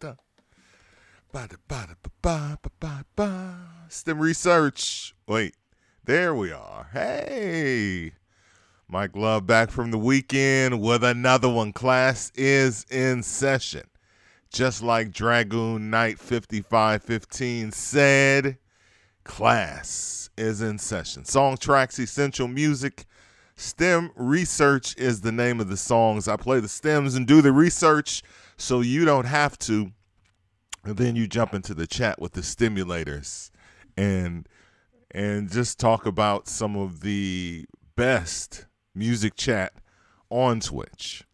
Ba-da. Ba-da-ba-da-ba-ba-ba-ba. STEM research. Wait, there we are. Hey, Mike Love back from the weekend with another one. Class is in session. Just like Dragoon Knight 5515 said, class is in session. Song tracks, essential music. STEM research is the name of the songs. I play the stems and do the research so you don't have to. And then you jump into the chat with the stimulators and just talk about some of the best music chat on Twitch.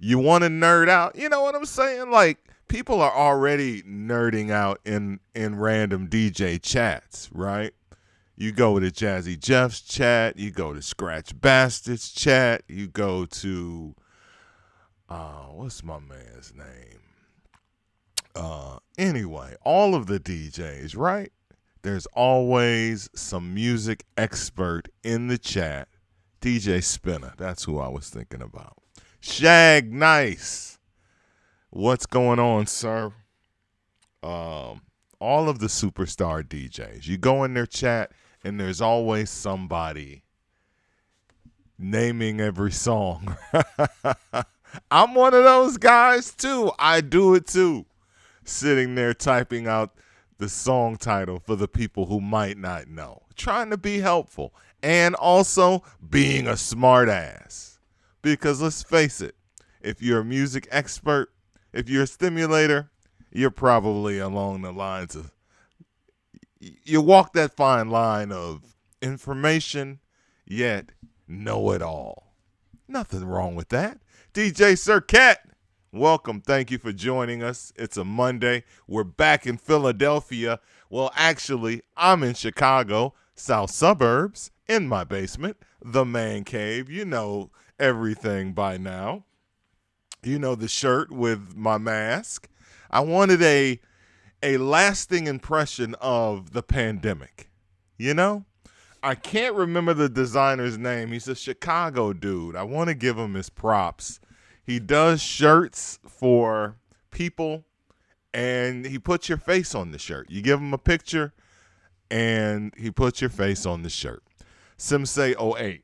You want to nerd out? You know what I'm saying? Like, people are already nerding out in random DJ chats, right? You go to Jazzy Jeff's chat. You go to Scratch Bastard's chat. You go to, what's my man's name? Anyway, all of the DJs, right? There's always some music expert in the chat. DJ Spinner, that's who I was thinking about. Shag Nice. What's going on, sir? All of the superstar DJs. You go in their chat, and there's always somebody naming every song. I'm one of those guys, too. I do it, too. Sitting there typing out the song title for the people who might not know. Trying to be helpful. And also being a smart ass. Because let's face it, if you're a music expert, if you're a stimulator, you're probably along the lines of, you walk that fine line of information, yet know it all. Nothing wrong with that. DJ Sir Cat, welcome. Thank you for joining us. It's a Monday. We're back in Philadelphia. Well, actually, I'm in Chicago, south suburbs, in my basement, the man cave. You know everything by now. You know the shirt with my mask. I wanted a lasting impression of the pandemic. You know? I can't remember the designer's name. He's a Chicago dude. I want to give him his props. He does shirts for people, and he puts your face on the shirt. You give him a picture, and he puts your face on the shirt. Simsay08.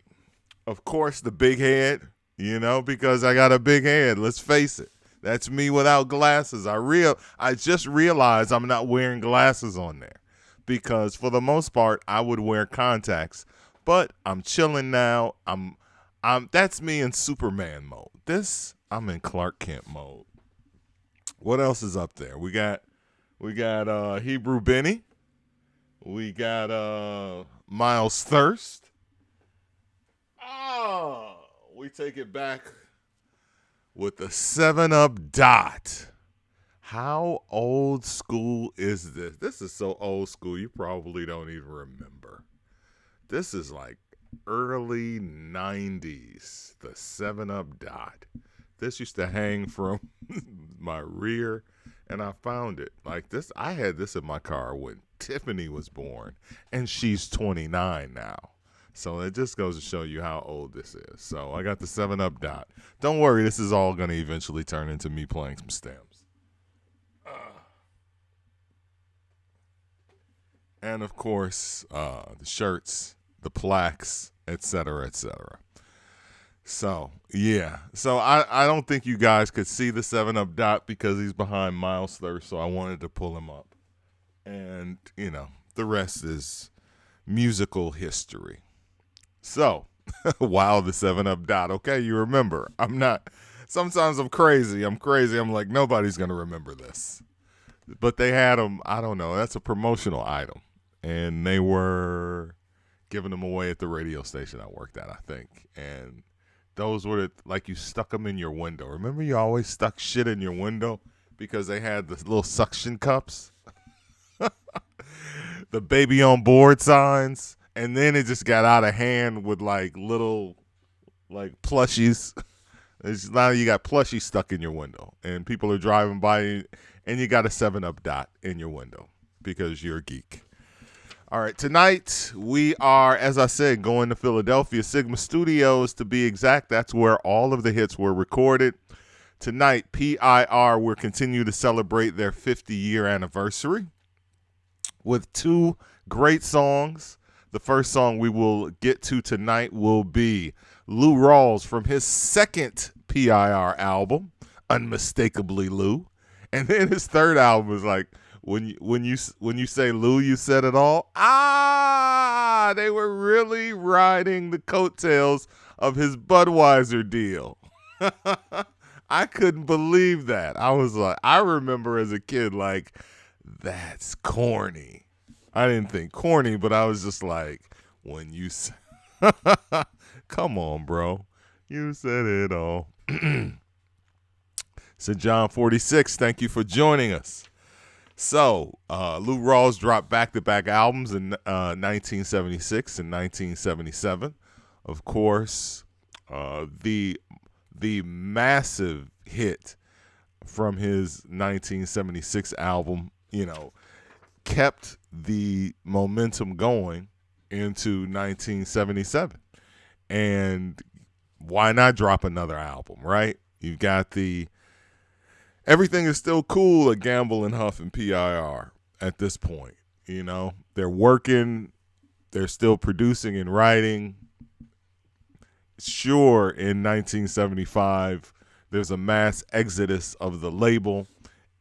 Of course, the big head, you know, because I got a big head. Let's face it. That's me without glasses. I just realized I'm not wearing glasses on there because for the most part, I would wear contacts. But I'm chilling now. That's me in Superman mode. I'm in Clark Kent mode. What else is up there? We got Hebrew Benny. We got Miles Thirst. We take it back with the 7-Up dot. How old school is this? This is so old school you probably don't even remember. This is like early 90s, the 7-Up dot. This used to hang from my rear, and I found it. Like this, I had this in my car when Tiffany was born, and she's 29 now. So it just goes to show you how old this is. So I got the 7-Up dot. Don't worry, this is all going to eventually turn into me playing some stems. And, of course, the shirts, the plaques, etc., etc. So, yeah. So I don't think you guys could see the 7-Up dot because he's behind Miles Thirst, so I wanted to pull him up. And, you know, the rest is musical history. So, wow, the 7-Up dot. Okay, you remember. Sometimes I'm crazy. I'm like, nobody's going to remember this. But they had them, I don't know, that's a promotional item. And they were giving them away at the radio station I worked at, I think. And those were, like, you stuck them in your window. Remember you always stuck shit in your window because they had the little suction cups? The baby on board signs. And then it just got out of hand with like little like plushies. Now you got plushies stuck in your window. And people are driving by and you got a 7-Up dot in your window because you're a geek. All right, tonight we are, as I said, going to Philadelphia, Sigma Studios to be exact. That's where all of the hits were recorded. Tonight, PIR will continue to celebrate their 50-year anniversary with two great songs. The first song we will get to tonight will be Lou Rawls from his second PIR album, Unmistakably Lou. And then his third album is like, when you say Lou, you said it all. They were really riding the coattails of his Budweiser deal. I couldn't believe that. I was like, I remember as a kid, like, that's corny. I didn't think corny, but I was just like, when you come on, bro. You said it all. So John 46, thank you for joining us. So Lou Rawls dropped back-to-back albums in 1976 and 1977. Of course, the massive hit from his 1976 album, kept the momentum going into 1977. And why not drop another album, right? You've got everything is still cool at Gamble and Huff and PIR at this point. They're working, they're still producing and writing. Sure, in 1975, there's a mass exodus of the label,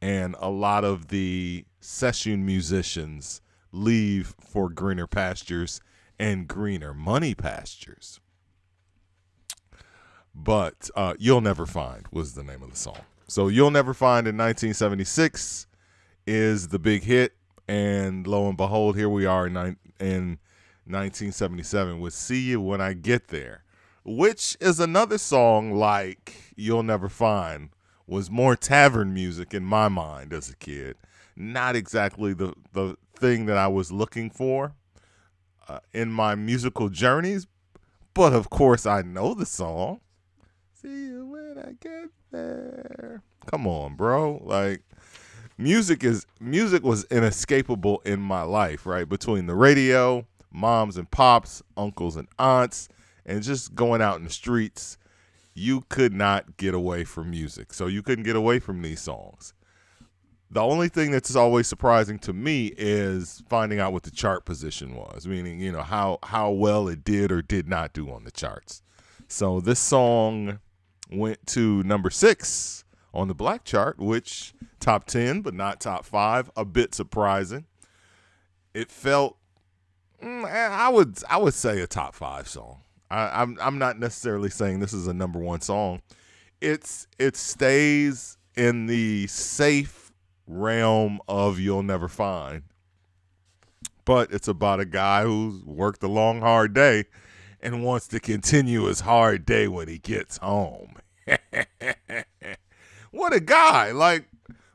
and a lot of the session musicians leave for greener pastures and greener money pastures. But You'll Never Find was the name of the song. So You'll Never Find in 1976 is the big hit, and lo and behold, here we are in 1977 with See You When I Get There, which is another song like You'll Never Find, was more tavern music in my mind as a kid. Not exactly the thing that I was looking for in my musical journeys, but of course I know the song. See you when I get there. Come on, bro. Like, music was inescapable in my life, right? Between the radio, moms and pops, uncles and aunts, and just going out in the streets, you could not get away from music. So you couldn't get away from these songs. The only thing that's always surprising to me is finding out what the chart position was, meaning, how well it did or did not do on the charts. So this song went to number 6 on the black chart, which top 10, but not top 5, a bit surprising. It felt, I would say a top 5 song. I'm not necessarily saying this is a number 1 song. It stays in the safe realm of You'll Never Find, but it's about a guy who's worked a long, hard day and wants to continue his hard day when he gets home. What a guy. Like,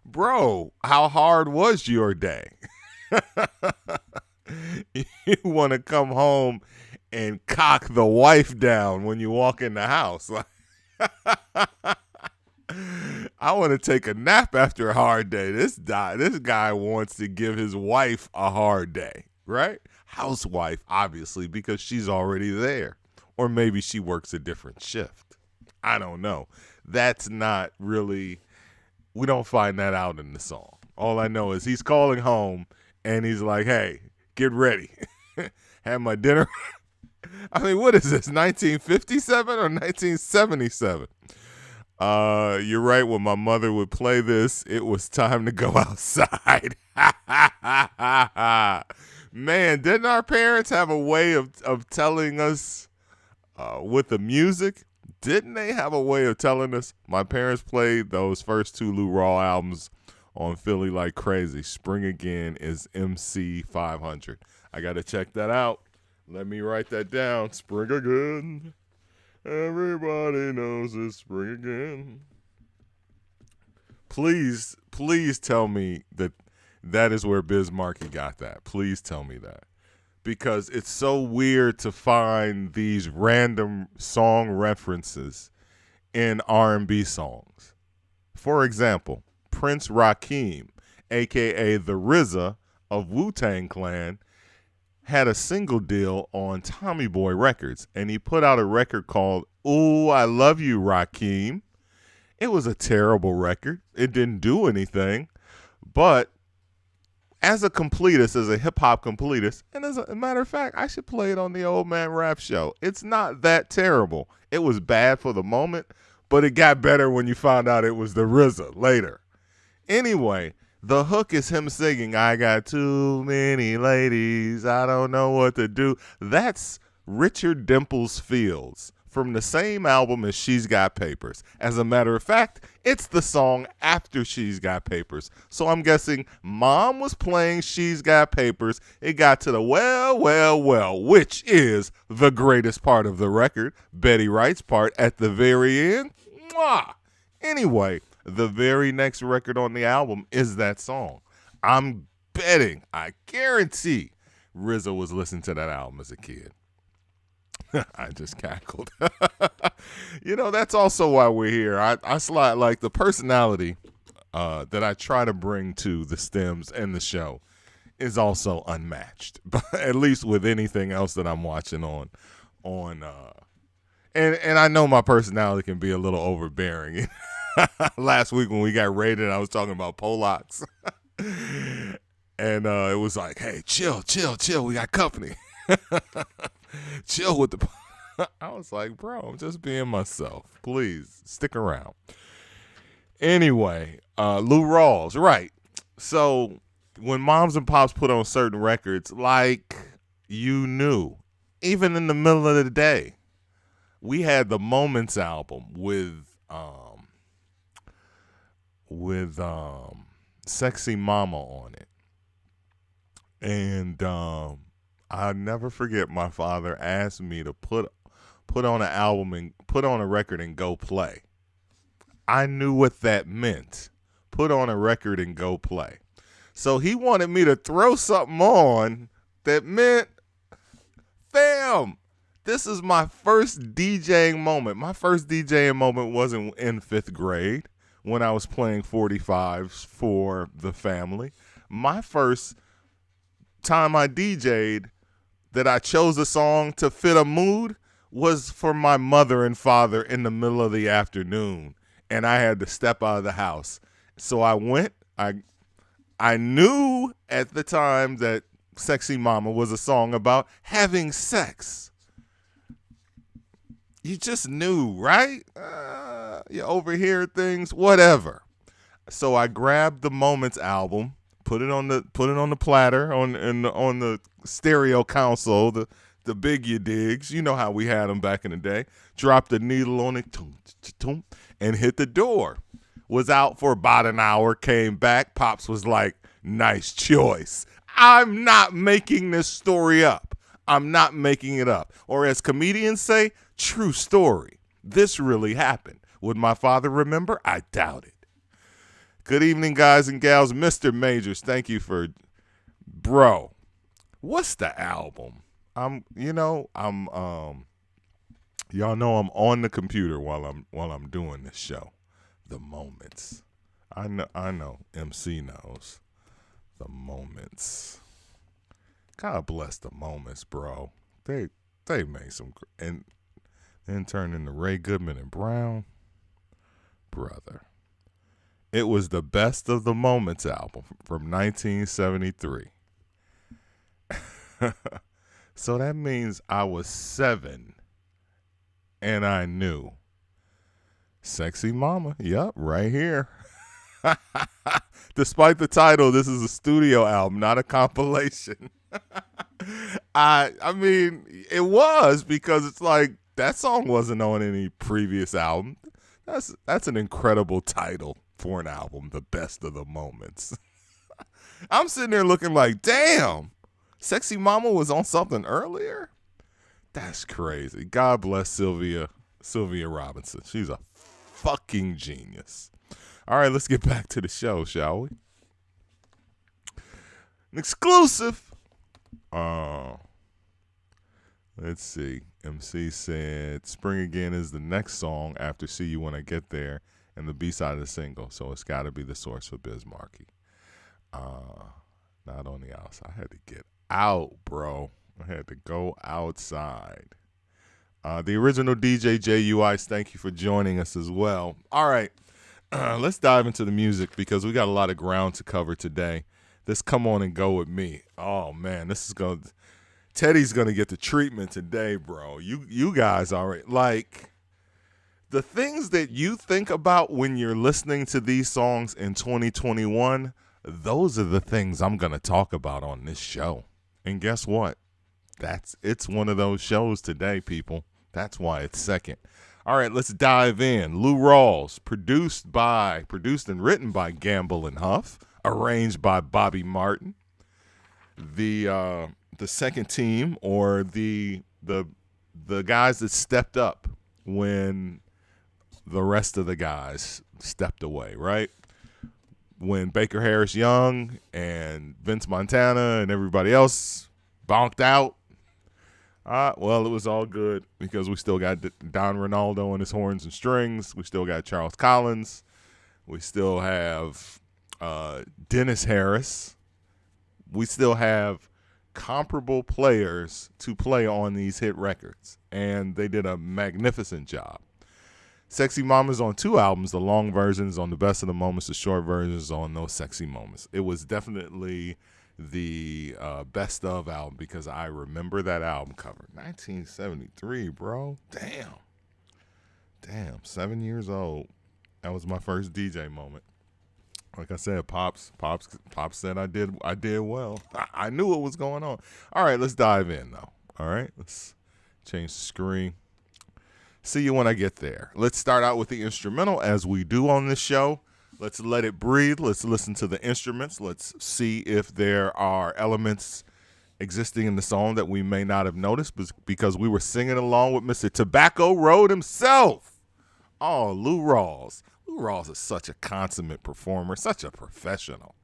bro, how hard was your day? You want to come home and cock the wife down when you walk in the house. I want to take a nap after a hard day. This guy wants to give his wife a hard day, right? Housewife, obviously, because she's already there. Or maybe she works a different shift. I don't know. That's not really, we don't find that out in the song. All I know is he's calling home and he's like, hey, get ready. Have my dinner. I mean, what is this, 1957 or 1977? You're right. When my mother would play this, it was time to go outside. Man, didn't our parents have a way of telling us with the music? Didn't they have a way of telling us? My parents played those first 2 Lou Rawls albums on Philly like crazy. Spring Again is MC 500. I got to check that out. Let me write that down. Spring Again. Everybody knows it's spring again. Please tell me that is where Biz Markie got that. Please tell me that. Because it's so weird to find these random song references in R&B songs. For example, Prince Rakeem, a.k.a. the RZA of Wu-Tang Clan, had a single deal on Tommy Boy Records, and he put out a record called Ooh, I Love You, Rakeem. It was a terrible record. It didn't do anything. But as a completist, as a hip-hop completist, and as a matter of fact, I should play it on the Old Man Rap Show. It's not that terrible. It was bad for the moment, but it got better when you found out it was the RZA later. Anyway, the hook is him singing, I got too many ladies, I don't know what to do. That's Richard Dimples Fields from the same album as She's Got Papers. As a matter of fact, it's the song after She's Got Papers. So I'm guessing Mom was playing She's Got Papers. It got to the well, well, well, which is the greatest part of the record, Betty Wright's part at the very end. Mwah! Anyway, the very next record on the album is that song. I'm betting, I guarantee, RZA was listening to that album as a kid. I just cackled. That's also why we're here. I slide like the personality that I try to bring to the stems and the show is also unmatched, but at least with anything else that I'm watching on. And I know my personality can be a little overbearing. Last week when we got raided, I was talking about Polacks. And it was like, hey, chill. We got company. Chill with the. I was like, bro, I'm just being myself. Please stick around. Anyway, Lou Rawls, right. So when moms and pops put on certain records, like you knew, even in the middle of the day, we had the Moments album with Sexy Mama on it. And I'll never forget my father asked me to put on an album and put on a record and go play. I knew what that meant. Put on a record and go play. So he wanted me to throw something on that meant, fam, this is my first DJing moment. My first DJing moment wasn't in 5th grade when I was playing 45s for the family. My first time I DJ'd that I chose a song to fit a mood was for my mother and father in the middle of the afternoon, and I had to step out of the house. So I went. I knew at the time that Sexy Mama was a song about having sex. You just knew, right? You overhear things, whatever. So I grabbed the Moments album, put it on the platter on the stereo console, the big you digs. You know how we had them back in the day. Dropped the needle on it, and hit the door. Was out for about an hour, came back. Pops was like, nice choice. I'm not making this story up. I'm not making it up. Or as comedians say, true story. This really happened. Would my father remember? I doubt it. Good evening, guys and gals. Mr. Majors, thank you for, bro. What's the album? Y'all know I'm on the computer while I'm doing this show. The Moments. I know. MC knows. The Moments. God bless the Moments, bro. They made some and then turned into Ray Goodman and Brown. Brother. It was the Best of the Moments album from 1973. So that means I was 7 and I knew. Sexy Mama, yep, right here. Despite the title, this is a studio album, not a compilation. I mean, it was, because it's like that song wasn't on any previous album. That's an incredible title for an album, The Best of the Moments. I'm sitting there looking like, damn, Sexy Mama was on something earlier? That's crazy. God bless Sylvia Robinson. She's a fucking genius. All right, let's get back to the show, shall we? An exclusive. Let's see. MC said, Spring Again is the next song after See You When I Get There and the B-side of the single, so it's got to be The Source for Biz Markie. Not on the outside. I had to get out, bro. I had to go outside. The original DJ JUIce, thank you for joining us as well. All right. let's dive into the music because we got a lot of ground to cover today. This Come On and Go With Me. Oh, man, Teddy's going to get the treatment today, bro. You guys already, like, the things that you think about when you're listening to these songs in 2021, those are the things I'm going to talk about on this show. And guess what? It's one of those shows today, people. That's why it's second. All right, let's dive in. Lou Rawls, produced and written by Gamble and Huff, arranged by Bobby Martin. The second team, or the guys that stepped up when the rest of the guys stepped away, right? When Baker Harris Young and Vince Montana and everybody else bonked out, well, it was all good because we still got Don Ronaldo and his horns and strings. We still got Charles Collins. We still have Dennis Harris. We still have comparable players to play on these hit records, and they did a magnificent job. Sexy Mama's on 2 albums. The long versions on the Best of the Moments, the short versions on those Sexy Moments. It was definitely the best of album because I remember that album cover. 1973, bro. Damn, 7 years old. That was my first DJ moment. Like I said, Pops said I did well. I knew what was going on. All right, let's dive in though. All right, let's change the screen. See you when I get there. Let's start out with the instrumental as we do on this show. Let's let it breathe. Let's listen to the instruments. Let's see if there are elements existing in the song that we may not have noticed because we were singing along with Mr. Tobacco Road himself. Oh, Lou Rawls. Lou Rawls is such a consummate performer, such a professional.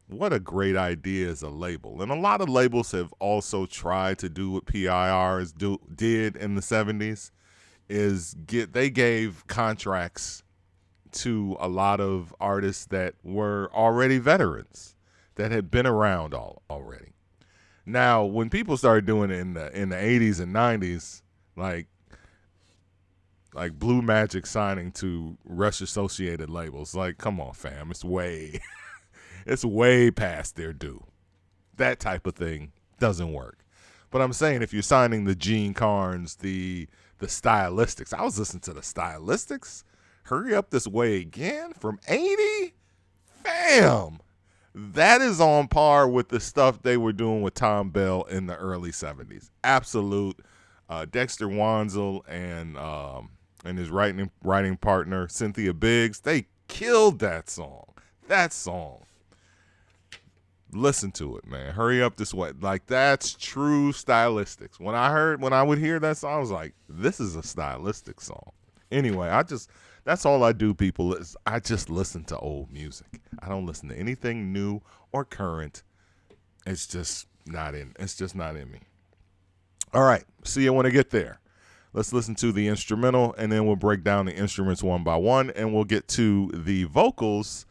What a great idea as a label. And a lot of labels have also tried to do what PIRs did in the 70s, they gave contracts to a lot of artists that were already veterans, that had been around already. Now, when people started doing it in the 80s and 90s, like Blue Magic signing to Rush Associated labels, like, come on, fam, it's way past their due. That type of thing doesn't work. But I'm saying if you're signing the Gene Carnes, the Stylistics, I was listening to the Stylistics. Hurry Up This Way Again from 80? Fam, that is on par with the stuff they were doing with Tom Bell in the early 70s. Absolute. Dexter Wansel and his writing partner, Cynthia Biggs, they killed that song. Listen to it, man. Hurry Up This Way. Like, that's true Stylistics. When I would hear that song, I was like, this is a Stylistic song. Anyway, that's all I do, people, is I just listen to old music. I don't listen to anything new or current. It's just not in me. All right. See you when I get there. Let's listen to the instrumental, and then we'll break down the instruments one by one, and we'll get to the vocals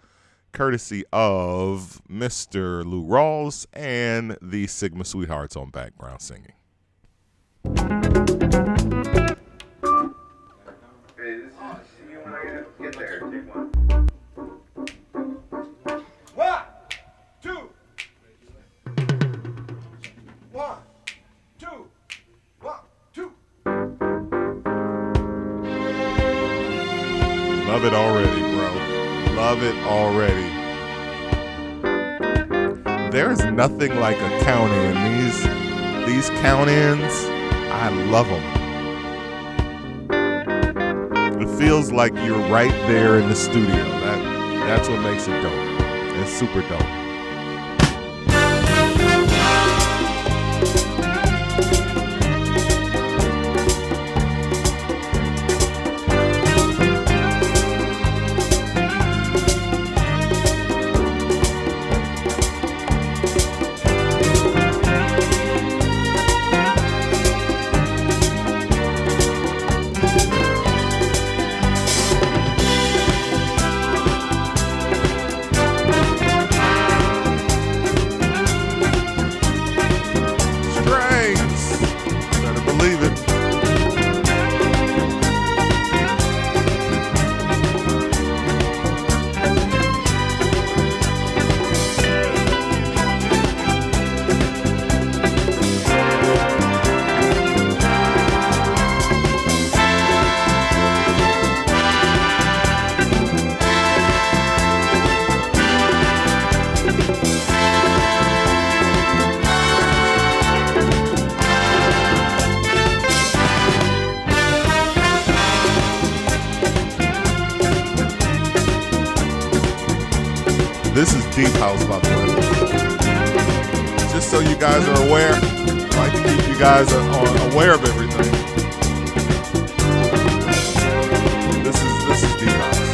courtesy of Mr. Lou Rawls and the Sigma Sweethearts on background singing. Get there. Take one. 1, 2. 1, 2. 1, 2. Love it already, bro. Love it already. There's nothing like a count in. These count ins, I love them. It feels like you're right there in the studio. That's what makes it dope. It's super dope. This is deep house, by the way. Just so you guys are aware, I like to keep you guys aware of everything. This is deep house.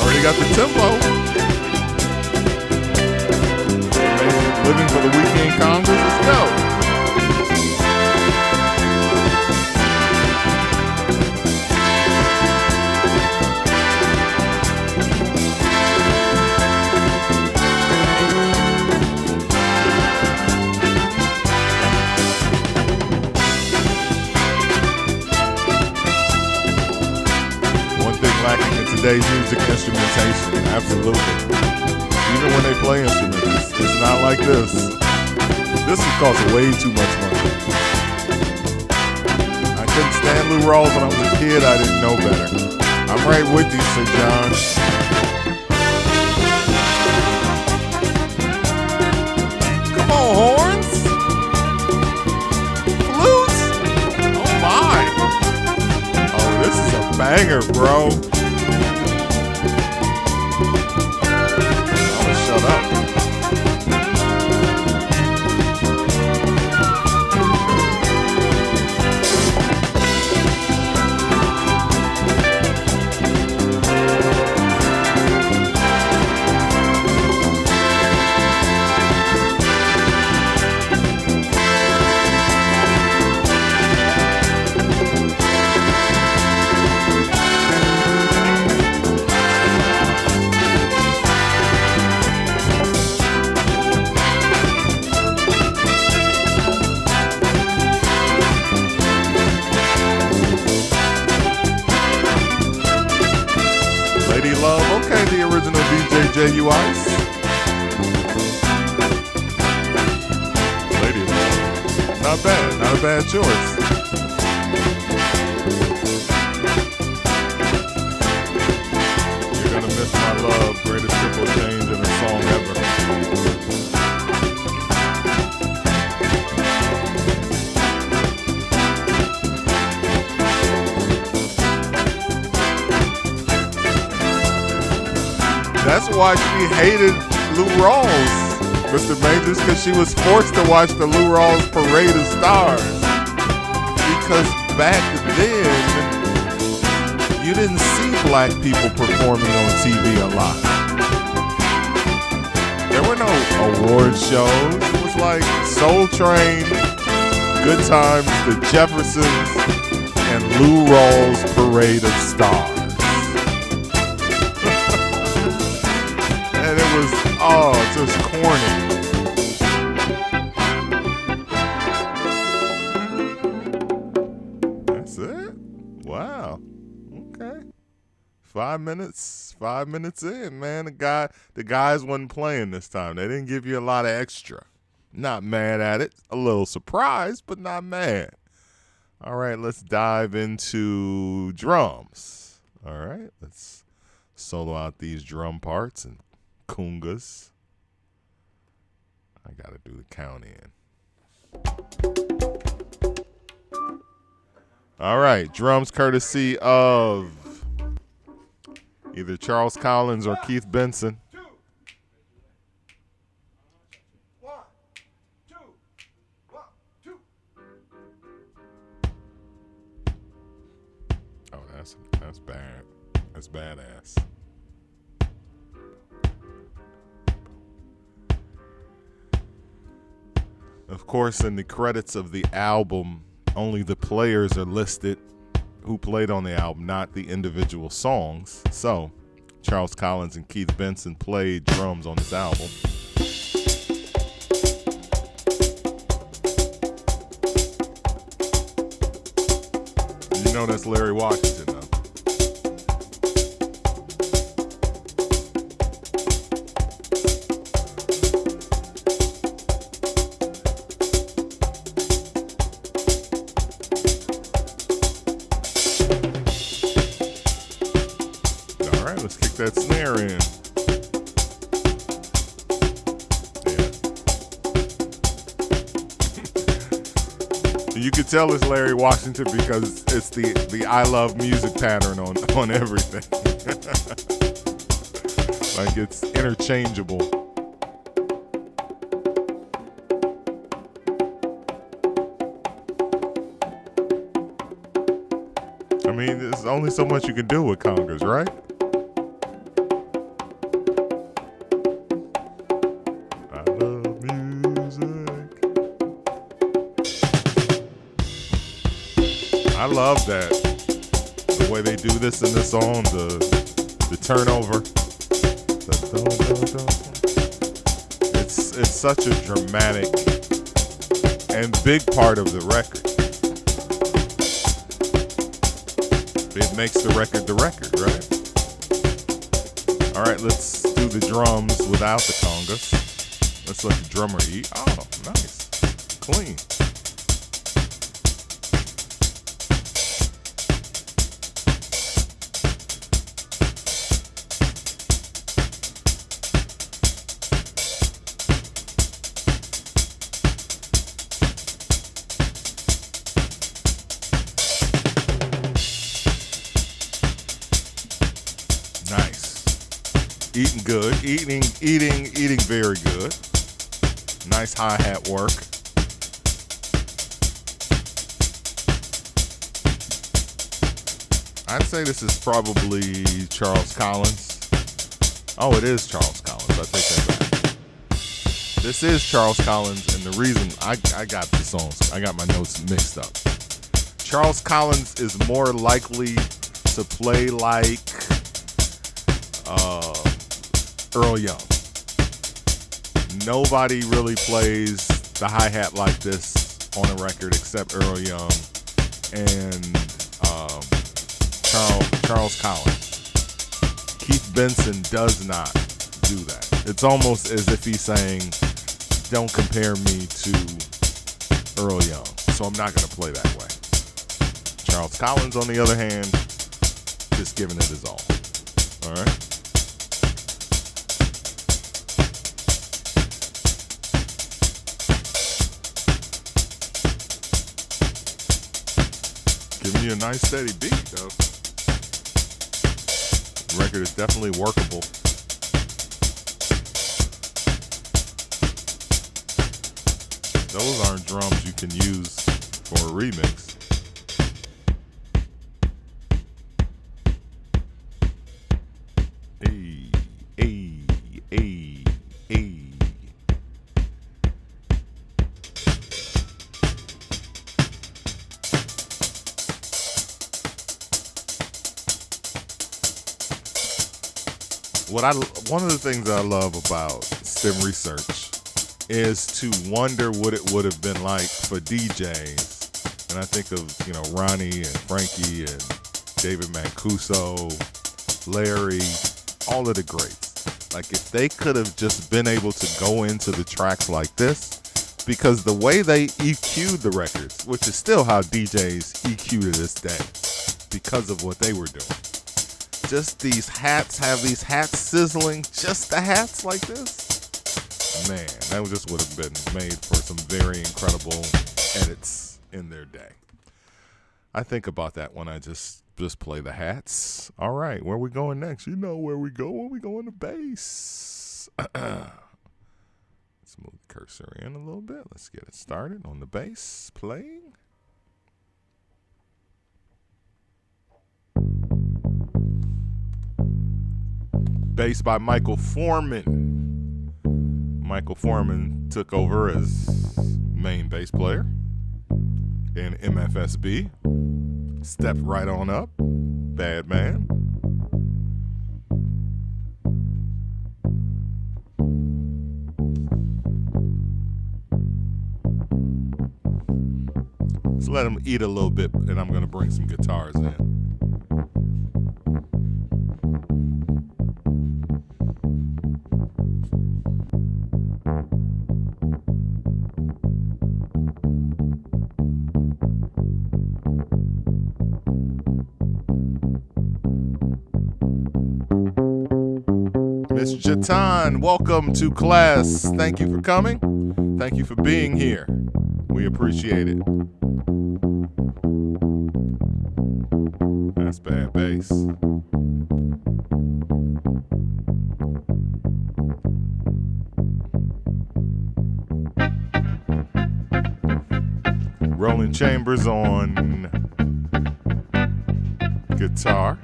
Already got the tempo. Living for the weekend Congress. Let's go. One thing lacking in today's music, instrumentation. Absolutely. Even when they play instruments, it's not like this. This would cost way too much money. I couldn't stand Lou Rawls when I was a kid. I didn't know better. I'm right with you, Sir John. Come on, horns. Flutes. Oh, my. Oh, this is a banger, bro. Shut up. Lady Love, okay, the original DJ J.U. Ice. Lady Love, not bad, not a bad choice. You're gonna miss my love, greatest triple change in a song ever. That's why she hated Lou Rawls, Mr. Majors, because she was forced to watch the Lou Rawls Parade of Stars. Because back then, you didn't see black people performing on TV a lot. There were no award shows. It was like Soul Train, Good Times, The Jeffersons, and Lou Rawls Parade of Stars. And it was, just corny. That's it? Wow. Okay. 5 minutes in, man. The guys wasn't playing this time. They didn't give you a lot of extra. Not mad at it. A little surprised, but not mad. All right, let's dive into drums. All right, let's solo out these drum parts and congas. I got to do the count in. All right, drums courtesy of either Charles Collins or Keith Benson. Oh, that's bad. That's badass. Of course, in the credits of the album, only the players are listed who played on the album, not the individual songs. So, Charles Collins and Keith Benson played drums on this album. You know that's Larry Washington, though. Let's kick that snare in. Yeah. You could tell it's Larry Washington because it's the I love music pattern on everything. Like it's interchangeable. I mean, there's only so much you can do with congas, right? I love music. I love that. The way they do this in the song, the turnover. It's such a dramatic and big part of the record. It makes the record, right? All right, let's do the drums without the congas. Let's let the drummer eat. Oh, nice. Clean. Eating good, eating very good. Nice hi-hat work. I'd say this is probably Charles Collins. Oh, it is Charles Collins. I take that back. This is Charles Collins, and the reason I got the songs, I got my notes mixed up. Charles Collins is more likely to play like Earl Young. Nobody really plays the hi-hat like this on a record except Earl Young and Charles Collins. Keith Benson does not do that. It's almost as if he's saying, don't compare me to Earl Young, so I'm not going to play that way. Charles Collins, on the other hand, just giving it his all. All right? Giving you a nice steady beat, though. The record is definitely workable. Those aren't drums you can use for a remix. Hey, hey, hey, hey. One of the things I love about STEM research is to wonder what it would have been like for DJs. And I think of, Ronnie and Frankie and David Mancuso, Larry, all of the greats. Like if they could have just been able to go into the tracks like this, because the way they EQ'd the records, which is still how DJs EQ to this day, because of what they were doing. Just these hats, have these hats sizzling, just the hats like this. Man, that just would have been made for some very incredible edits in their day. I think about that when I just play the hats. All right, where we going next? You know where we go when we go on the bass. Let's move the cursor in a little bit. Let's get it started on the bass. Playing. Bass by Michael Foreman. Michael Foreman took over as main bass player in MFSB. Stepped right on up. Bad man. Let's let him eat a little bit, and I'm going to bring some guitars in. Miss Jatan, welcome to class. Thank you for coming. Thank you for being here. We appreciate it. bass. Rolling Chambers on guitar.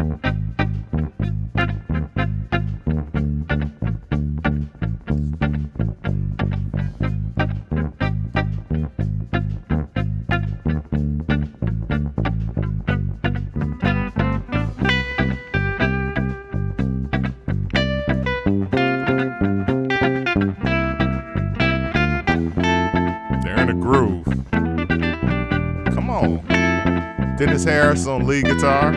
They're in a groove. Come on. Dennis Harris on lead guitar.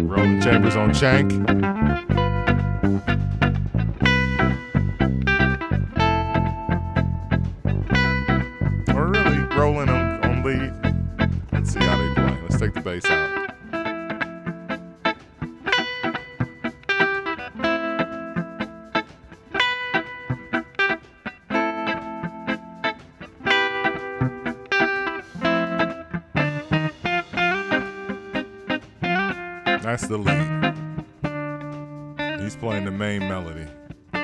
Rolling Chambers on shank. Or really rolling on lead. Let's see how they play. Let's take the bass out. That's the lead. He's playing the main melody. All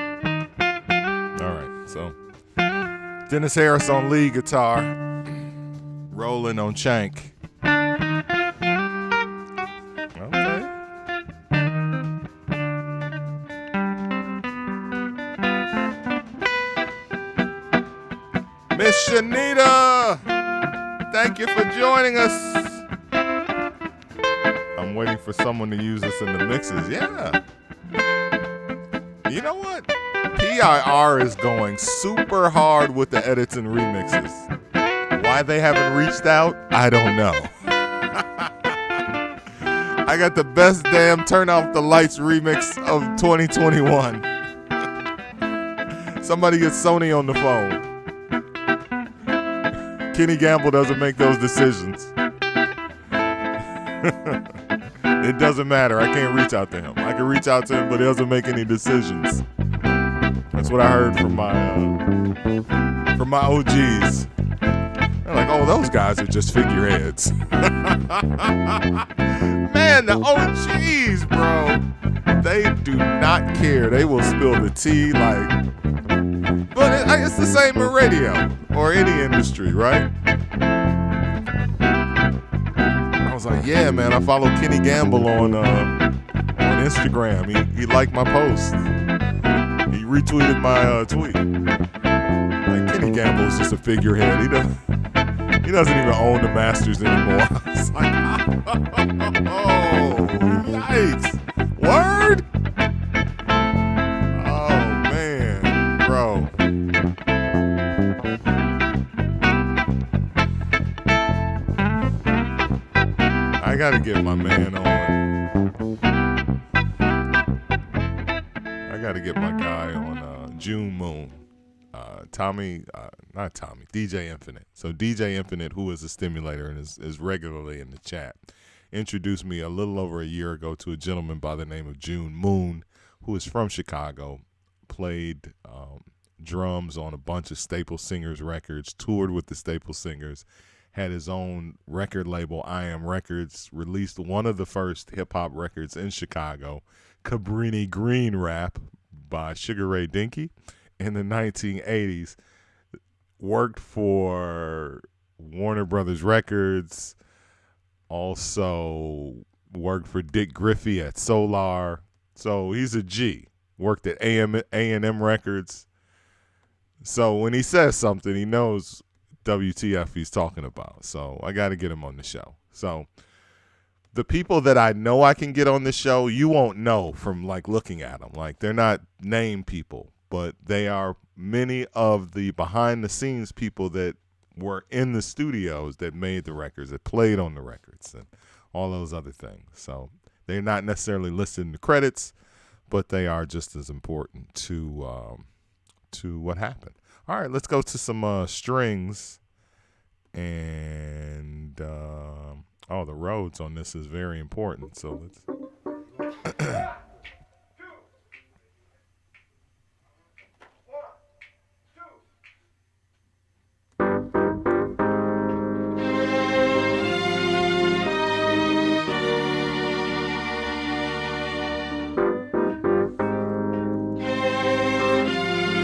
right, so Dennis Harris on lead guitar, rolling on shank. Okay. Miss Shanita, thank you for joining us. I'm waiting for someone to use this in the mixes. Yeah. You know what? PIR is going super hard with the edits and remixes. Why they haven't reached out, I don't know. I got the best damn Turn Off the Lights remix of 2021. Somebody get Sony on the phone. Kenny Gamble doesn't make those decisions. It doesn't matter. I can't reach out to him. I can reach out to him, but he doesn't make any decisions. That's what I heard from my OGs. They're like, oh, those guys are just figureheads. Man, the OGs, bro, they do not care. They will spill the tea like. But it's the same in radio or any industry, right? I was like, yeah, man, I follow Kenny Gamble on Instagram. He liked my post. He retweeted my tweet. Like, Kenny Gamble is just a figurehead. He doesn't even own the Masters anymore. I was like, oh, yikes. Word? Oh, man, bro. I gotta get my man on. I gotta get my guy on June Moon. DJ Infinite. So DJ Infinite, who is a stimulator and is regularly in the chat, introduced me a little over a year ago to a gentleman by the name of June Moon, who is from Chicago, played drums on a bunch of Staple Singers records, toured with the Staple Singers, had his own record label, I Am Records, released one of the first hip-hop records in Chicago, Cabrini Green Rap by Sugar Ray Dinky in the 1980s, worked for Warner Brothers Records, also worked for Dick Griffey at Solar. So he's a G. Worked at A&M Records. So when he says something, he knows WTF he's talking about. So I got to get him on the show. So the people that I know I can get on the show, you won't know from like looking at them. Like, they're not name people, but they are many of the behind the scenes people that were in the studios that made the records, that played on the records and all those other things. So they're not necessarily listed in the credits, but they are just as important to what happened. All right, let's go to some strings. And the Rhodes on this is very important. So let's.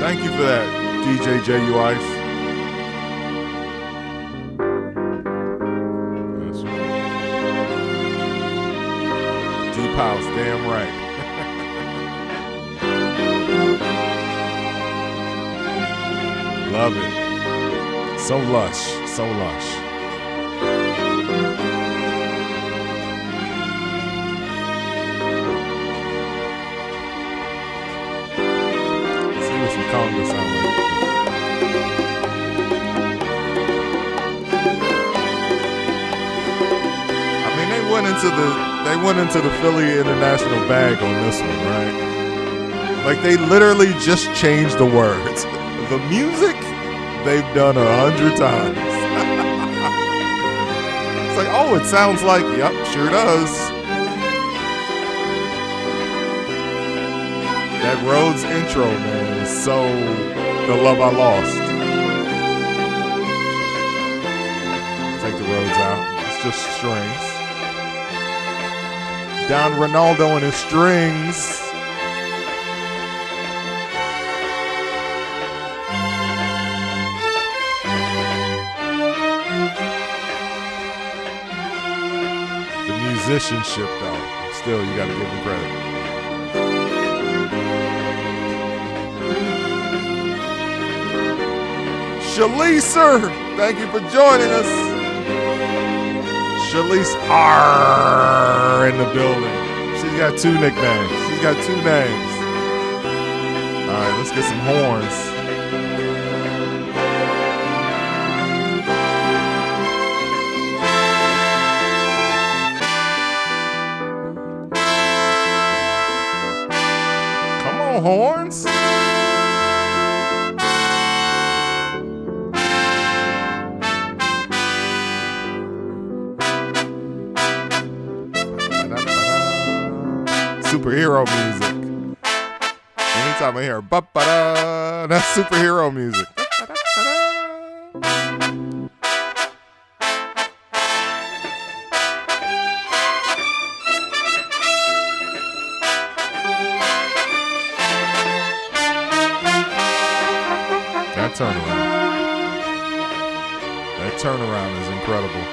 Thank you for that, DJ J.U. Ice. That's right. Deep house, damn right. Love it. So lush, so lush. Let's see what some congas sound like. I mean, they went into the Philly International bag on this one, right? Like they literally just changed the words. The music they've done 100 times. It's like, oh, it sounds like, yep, sure does. That Rhodes intro, man, is so The Love I Lost. Take the Rhodes out. It's just strings. Don Ronaldo and his strings. Musicianship, though. Still, you got to give him credit. Shalicer, thank you for joining us. Shalice R in the building. She's got 2 nicknames. She's got 2 names. All right, let's get some horns. Horns. Superhero music. Anytime I hear ba-ba-da, that's superhero music. That turnaround is incredible.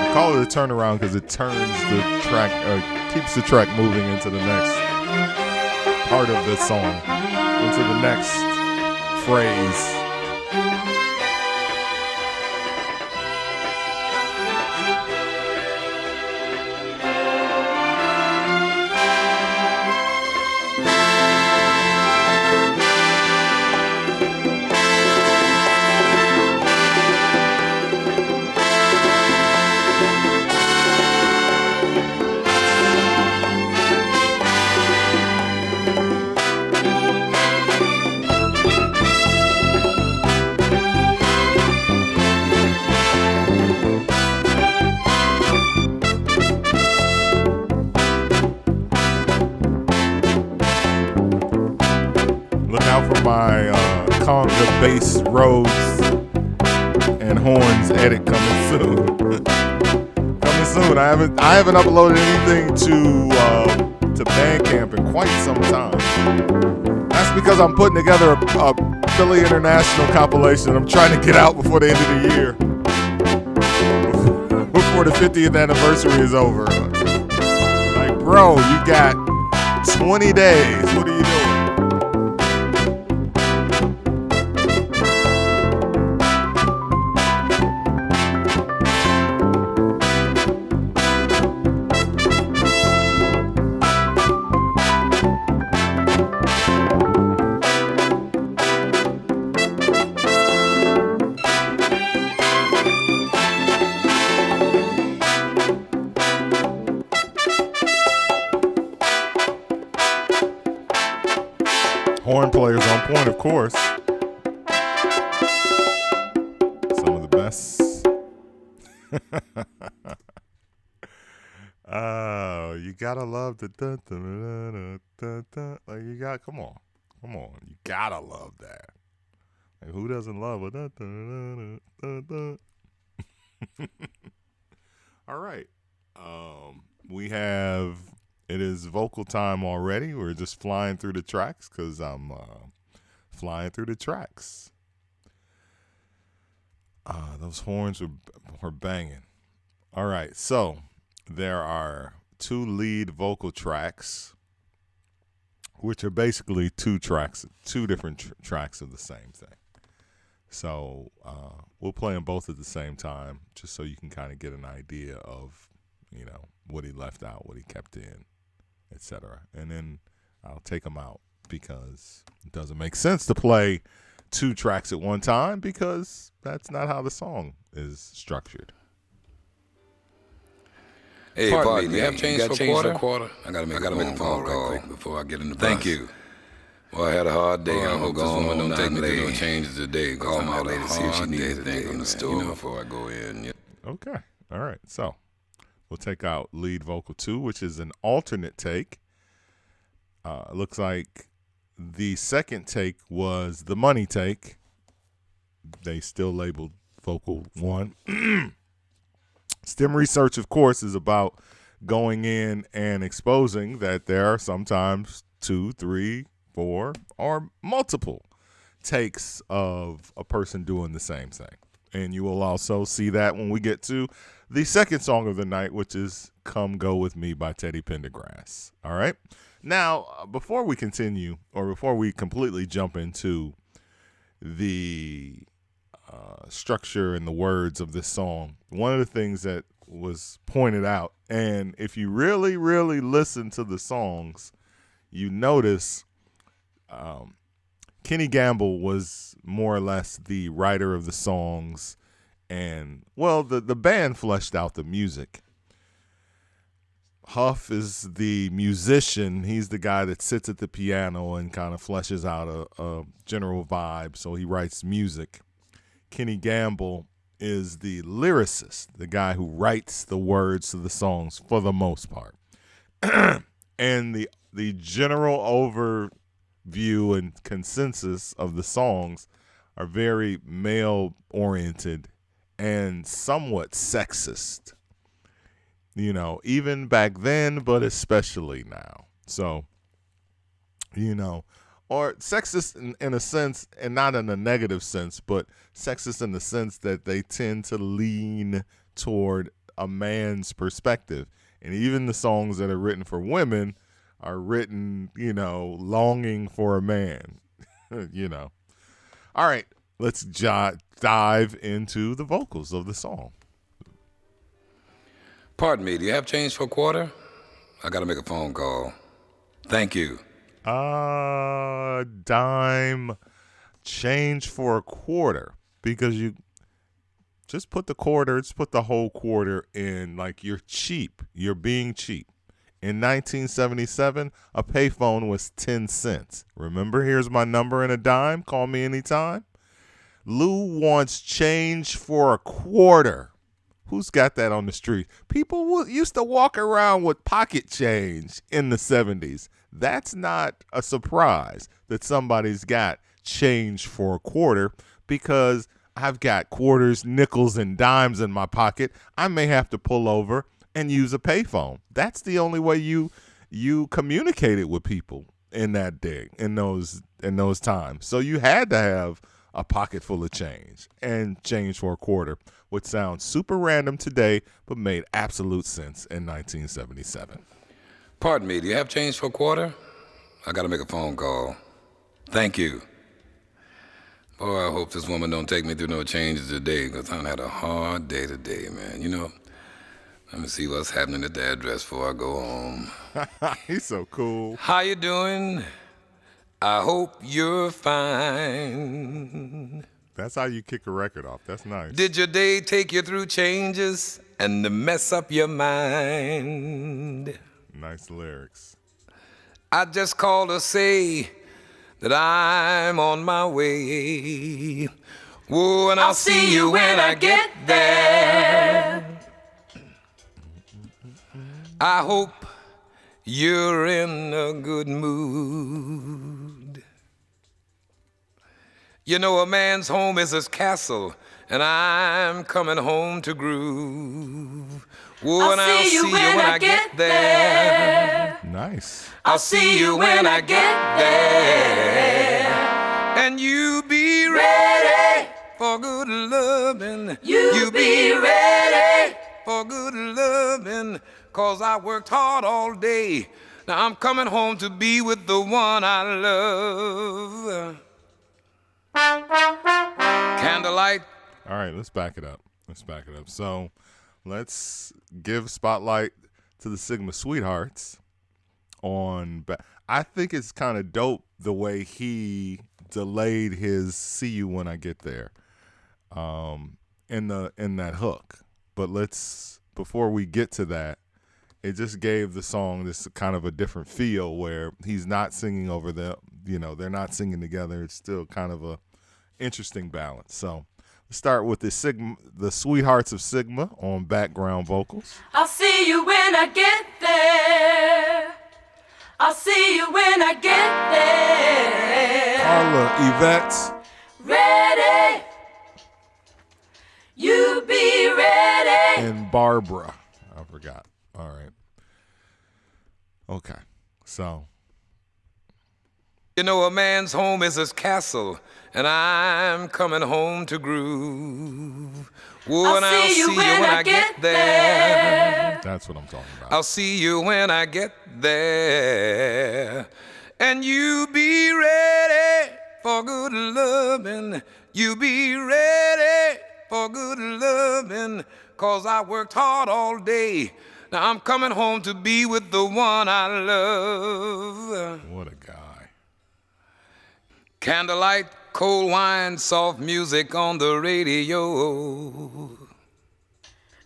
I call it a turnaround because it turns the track, keeps the track moving into the next part of the song, into the next phrase. My conga bass Rhodes and horns edit coming soon. Coming soon. I haven't uploaded anything to Bandcamp in quite some time. That's because I'm putting together a Philly International compilation I'm trying to get out before the end of the year. Before the 50th anniversary is over. Like, bro, you got 20 days. What are you doing? Horn players on point, of course. Some of the best. Oh, you gotta love the dun, dun, dun, dun, dun. Like you got, come on, you gotta love that. Like who doesn't love a dun, dun, dun, dun, dun. All right, we have It is vocal time already. We're just flying through the tracks because I'm flying through the tracks. Those horns were banging. All right, so there are 2 lead vocal tracks, which are basically 2 different tracks of the same thing. So we'll play them both at the same time, just so you can kind of get an idea of, what he left out, what he kept in, etc. And then I'll take them out because it doesn't make sense to play 2 tracks at one time because that's not how the song is structured. Hey, pardon me, you have change for a quarter? I gotta make a phone call right before I get in the bus. Thank you. Well, I had a hard day. I hope this woman don't take me through no changes today. Call my lady, see if she needs anything from the store before I go in. Yeah. Okay. All right. So we'll take out lead vocal 2, which is an alternate take. Looks like the second take was the money take. They still labeled vocal 1. S.T.E.M research, of course, is about going in and exposing that there are sometimes 2, 3, 4, or multiple takes of a person doing the same thing. And you will also see that when we get to the second song of the night, which is Come Go With Me by Teddy Pendergrass. All right? Now, before we continue, or before we completely jump into the structure and the words of this song, one of the things that was pointed out, and if you really, really listen to the songs, you notice Kenny Gamble was more or less the writer of the songs, and, well, the band fleshed out the music. Huff is the musician. He's the guy that sits at the piano and kind of fleshes out a general vibe, so he writes music. Kenny Gamble is the lyricist, the guy who writes the words to the songs for the most part. And the general overview and consensus of the songs are very male-oriented and somewhat sexist. Even back then, but especially now. So, or sexist in a sense, and not in a negative sense, but sexist in the sense that they tend to lean toward a man's perspective. And even the songs that are written for women are written, longing for a man, All right, let's dive into the vocals of the song. Pardon me, do you have change for a quarter? I gotta make a phone call. Thank you. Dime change for a quarter, because you just put the whole quarter in, like you're cheap. You're being cheap. In 1977, a payphone was 10 cents. Remember, here's my number and a dime. Call me anytime. Lou wants change for a quarter. Who's got that on the street? People used to walk around with pocket change in the 70s. That's not a surprise that somebody's got change for a quarter, because I've got quarters, nickels, and dimes in my pocket. I may have to pull over and use a payphone. That's the only way you communicated with people in that day, in those times. So you had to have a pocket full of change, and change for a quarter would sound super random today, but made absolute sense in 1977. Pardon me, do you have change for a quarter? I gotta make a phone call. Thank you. Boy, I hope this woman don't take me through no changes today, because I had a hard day today, man. Let me see what's happening at the address before I go home. He's so cool. How you doing? I hope you're fine. That's how you kick a record off. That's nice. Did your day take you through changes and to mess up your mind? Nice lyrics. I just called to say that I'm on my way. Whoa, and I'll see you when I get there. I hope you're in a good mood. A man's home is his castle, and I'm coming home to groove. Whoa, and I'll see you when I get there. Nice. I'll see you when I get there. And you be ready for good loving. You be ready for good loving. 'Cause I worked hard all day. Now I'm coming home to be with the one I love. Candlelight. All right, let's back it up. So let's give spotlight to the Sigma Sweethearts on. I think it's kind of dope the way he delayed his "See You When I Get There" in that hook. But before we get to that, it just gave the song this kind of a different feel where he's not singing over them. They're not singing together. It's still kind of a interesting balance. So let's start with the Sweethearts of Sigma on background vocals. I'll see you when I get there. I'll see you when I get there. Carla, Yvette. Ready. You be ready. And Barbara. I forgot. All right. Okay. So. You know, a man's home is his castle, and I'm coming home to groove. Oh, and I'll see you when I get there. That's what I'm talking about. I'll see you when I get there. And you be ready for good loving. You be ready for good loving. 'Cause I worked hard all day. Now I'm coming home to be with the one I love. What a guy. Candlelight, cold wine, soft music on the radio.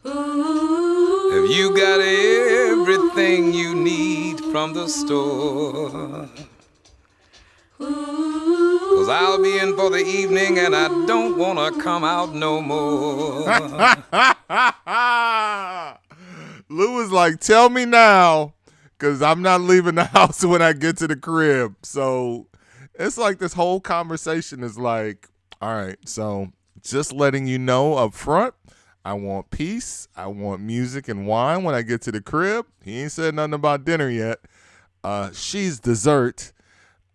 Ooh. Have you got everything you need from the store? 'Cause I'll be in for the evening and I don't want to come out no more. Lou was like, tell me now, because I'm not leaving the house when I get to the crib. So it's like this whole conversation is like, all right, so just letting you know up front, I want peace. I want music and wine when I get to the crib. He ain't said nothing about dinner yet. She's dessert.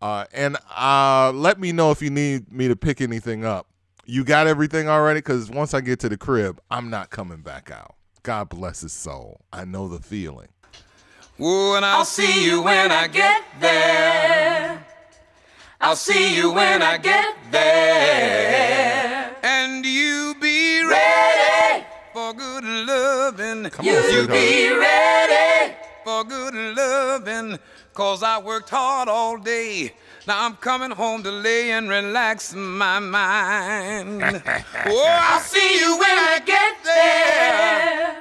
And let me know if you need me to pick anything up. You got everything already? Because once I get to the crib, I'm not coming back out. God bless his soul. I know the feeling. Oh, and I'll see you when I get there. I'll see you when I get there. And you be ready for good loving. Come on, you sweetheart. be ready for good loving. 'Cause I worked hard all day. Now I'm coming home to lay and relax my mind. Oh, I'll see you when I get there.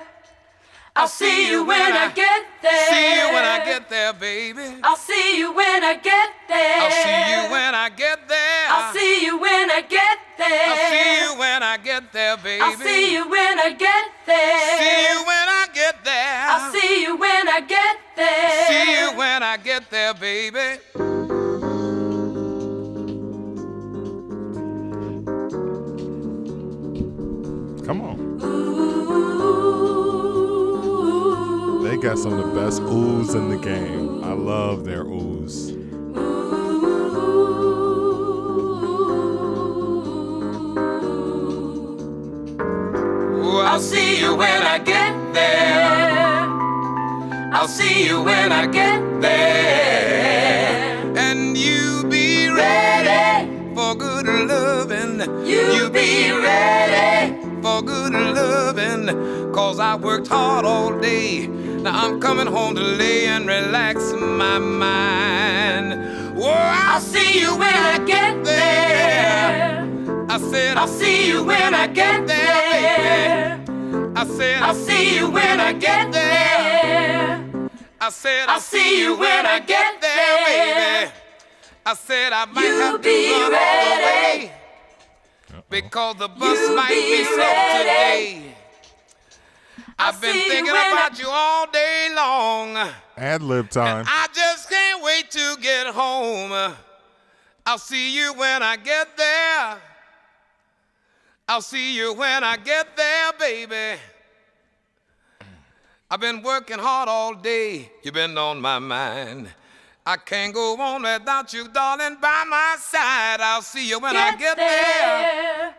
I'll see you when I get there. See you when I get there, baby. I'll see you when I get there. I'll see you when I get there. I'll see you when I get there. I'll see you when I get there, baby. I'll see you when I get there. See you when I get there. I'll see you when I get there. See you when I get there, baby. Come on. Ooh. They got some of the best oohs in the game. I love their oohs. Oh, I'll see you when I get there. I'll see you when I get there. And you be ready for good loving. You be ready for good loving. 'Cause I worked hard all day. Now I'm coming home to lay and relax my mind. Oh, I'll see you when I get there. I said I'll see you when I get there, baby. I said I'll see you when I get there. I said I'll see you when I get there, baby. I said I might have to run all the way because the bus might be slow today. I've been thinking about you all day long. Ad-lib time. I just can't wait to get home. I'll see you when I get there. I'll see you when I get there, baby. I've been working hard all day. You've been on my mind. I can't go on without you, darling, by my side. I'll see you when I get there.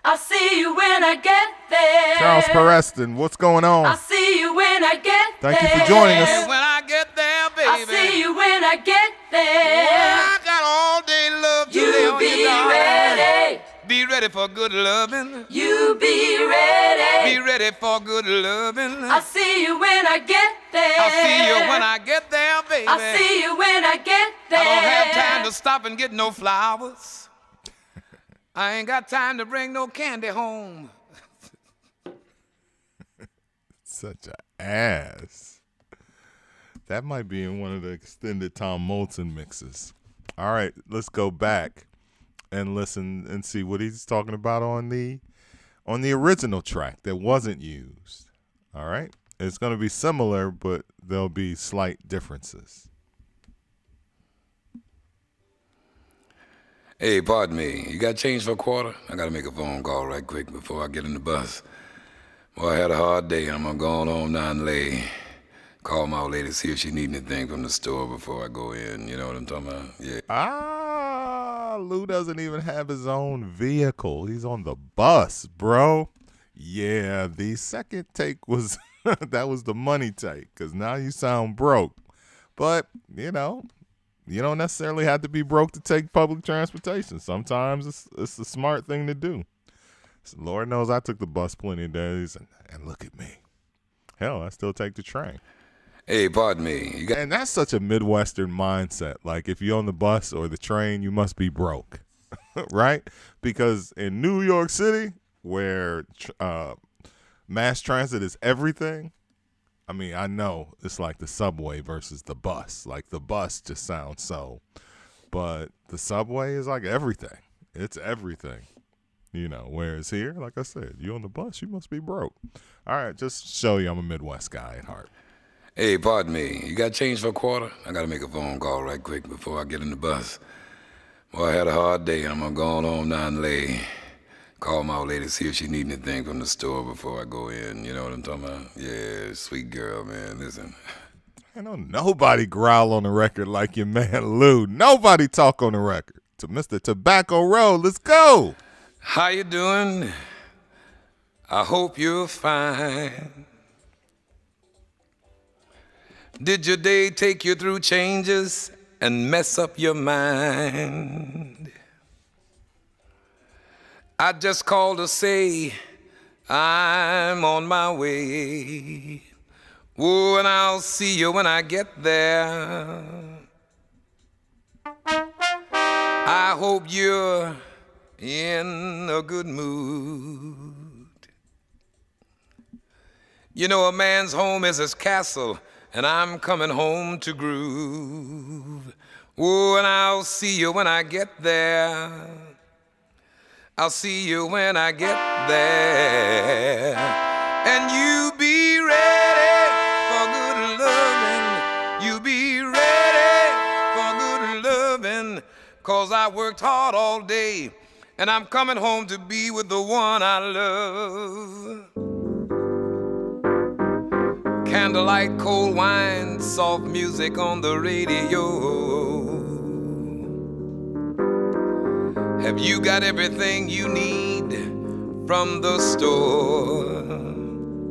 I'll see you when I get there. Charles Preston, what's going on? I'll see you when I get there. Thank you for joining us. When I get there, baby. I'll see you when I get there. I got all day love to lay You on be you, darling. ready. Be ready for good loving. You be ready. Be ready for good loving. I'll see you when I get there. I'll see you when I get there, baby. I'll see you when I get there. I don't have time to stop and get no flowers. I ain't got time to bring no candy home. Such an ass. That might be in one of the extended Tom Moulton mixes. All right, let's go back and listen and see what he's talking about on the original track that wasn't used. All right, it's going to be similar, but there'll be slight differences. Hey, pardon me. You got change for a quarter? I gotta make a phone call right quick before I get in the bus. Boy, I had a hard day. I'm gonna go on home now and lay. Call my old lady, see if she need anything from the store before I go in. You know what I'm talking about? Yeah. Lou doesn't even have his own vehicle. He's on the bus, bro. Yeah, the second take was, that was the money take, because now you sound broke. But, you don't necessarily have to be broke to take public transportation. Sometimes it's a smart thing to do. So Lord knows I took the bus plenty of days, and look at me. Hell, I still take the train. Hey, pardon me. And that's such a Midwestern mindset. Like, if you're on the bus or the train, you must be broke, right? Because in New York City, where mass transit is everything, I mean, I know it's like the subway versus the bus. Like, the bus just sounds so, but the subway is like everything. It's everything, whereas here, like I said, you on the bus, you must be broke. All right, just show you I'm a Midwest guy at heart. Hey, pardon me. You got change for a quarter? I gotta make a phone call right quick before I get in the bus. Boy, I had a hard day. I'm gonna go on home now and lay. Call my old lady, see if she need anything from the store before I go in. You know what I'm talking about? Yeah, sweet girl, man. Listen. I know nobody growl on the record like your man Lou. Nobody talk on the record. To Mr. Tobacco Road, let's go. How you doing? I hope you're fine. Did your day take you through changes and mess up your mind? I just called to say I'm on my way. Oh, and I'll see you when I get there. I hope you're in a good mood. You know, a man's home is his castle, and I'm coming home to groove. Oh, and I'll see you when I get there. I'll see you when I get there. And you be ready for good loving. You be ready for good loving. 'Cause I worked hard all day, and I'm coming home to be with the one I love. Candlelight, cold wine, soft music on the radio. Have you got everything you need from the store?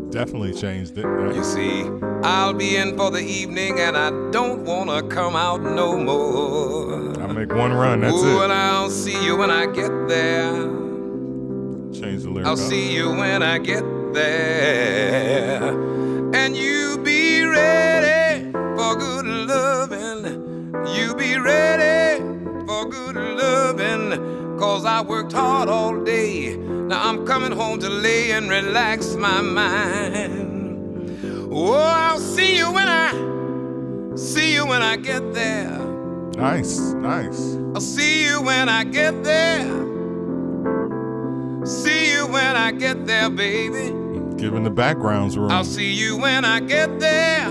Definitely changed it. Right? You see, I'll be in for the evening and I don't want to come out no more. I make one run, that's Ooh, it. and I'll see you when I get there. Change the lyric. I'll see you when I get there. And you be ready for good loving. You be ready for good loving. 'Cause I worked hard all day. Now I'm coming home to lay and relax my mind. Oh, I'll see you when I get there. Nice, nice. I'll see you when I get there. See you when I get there, baby. Giving the backgrounds room. I'll see you when I get there.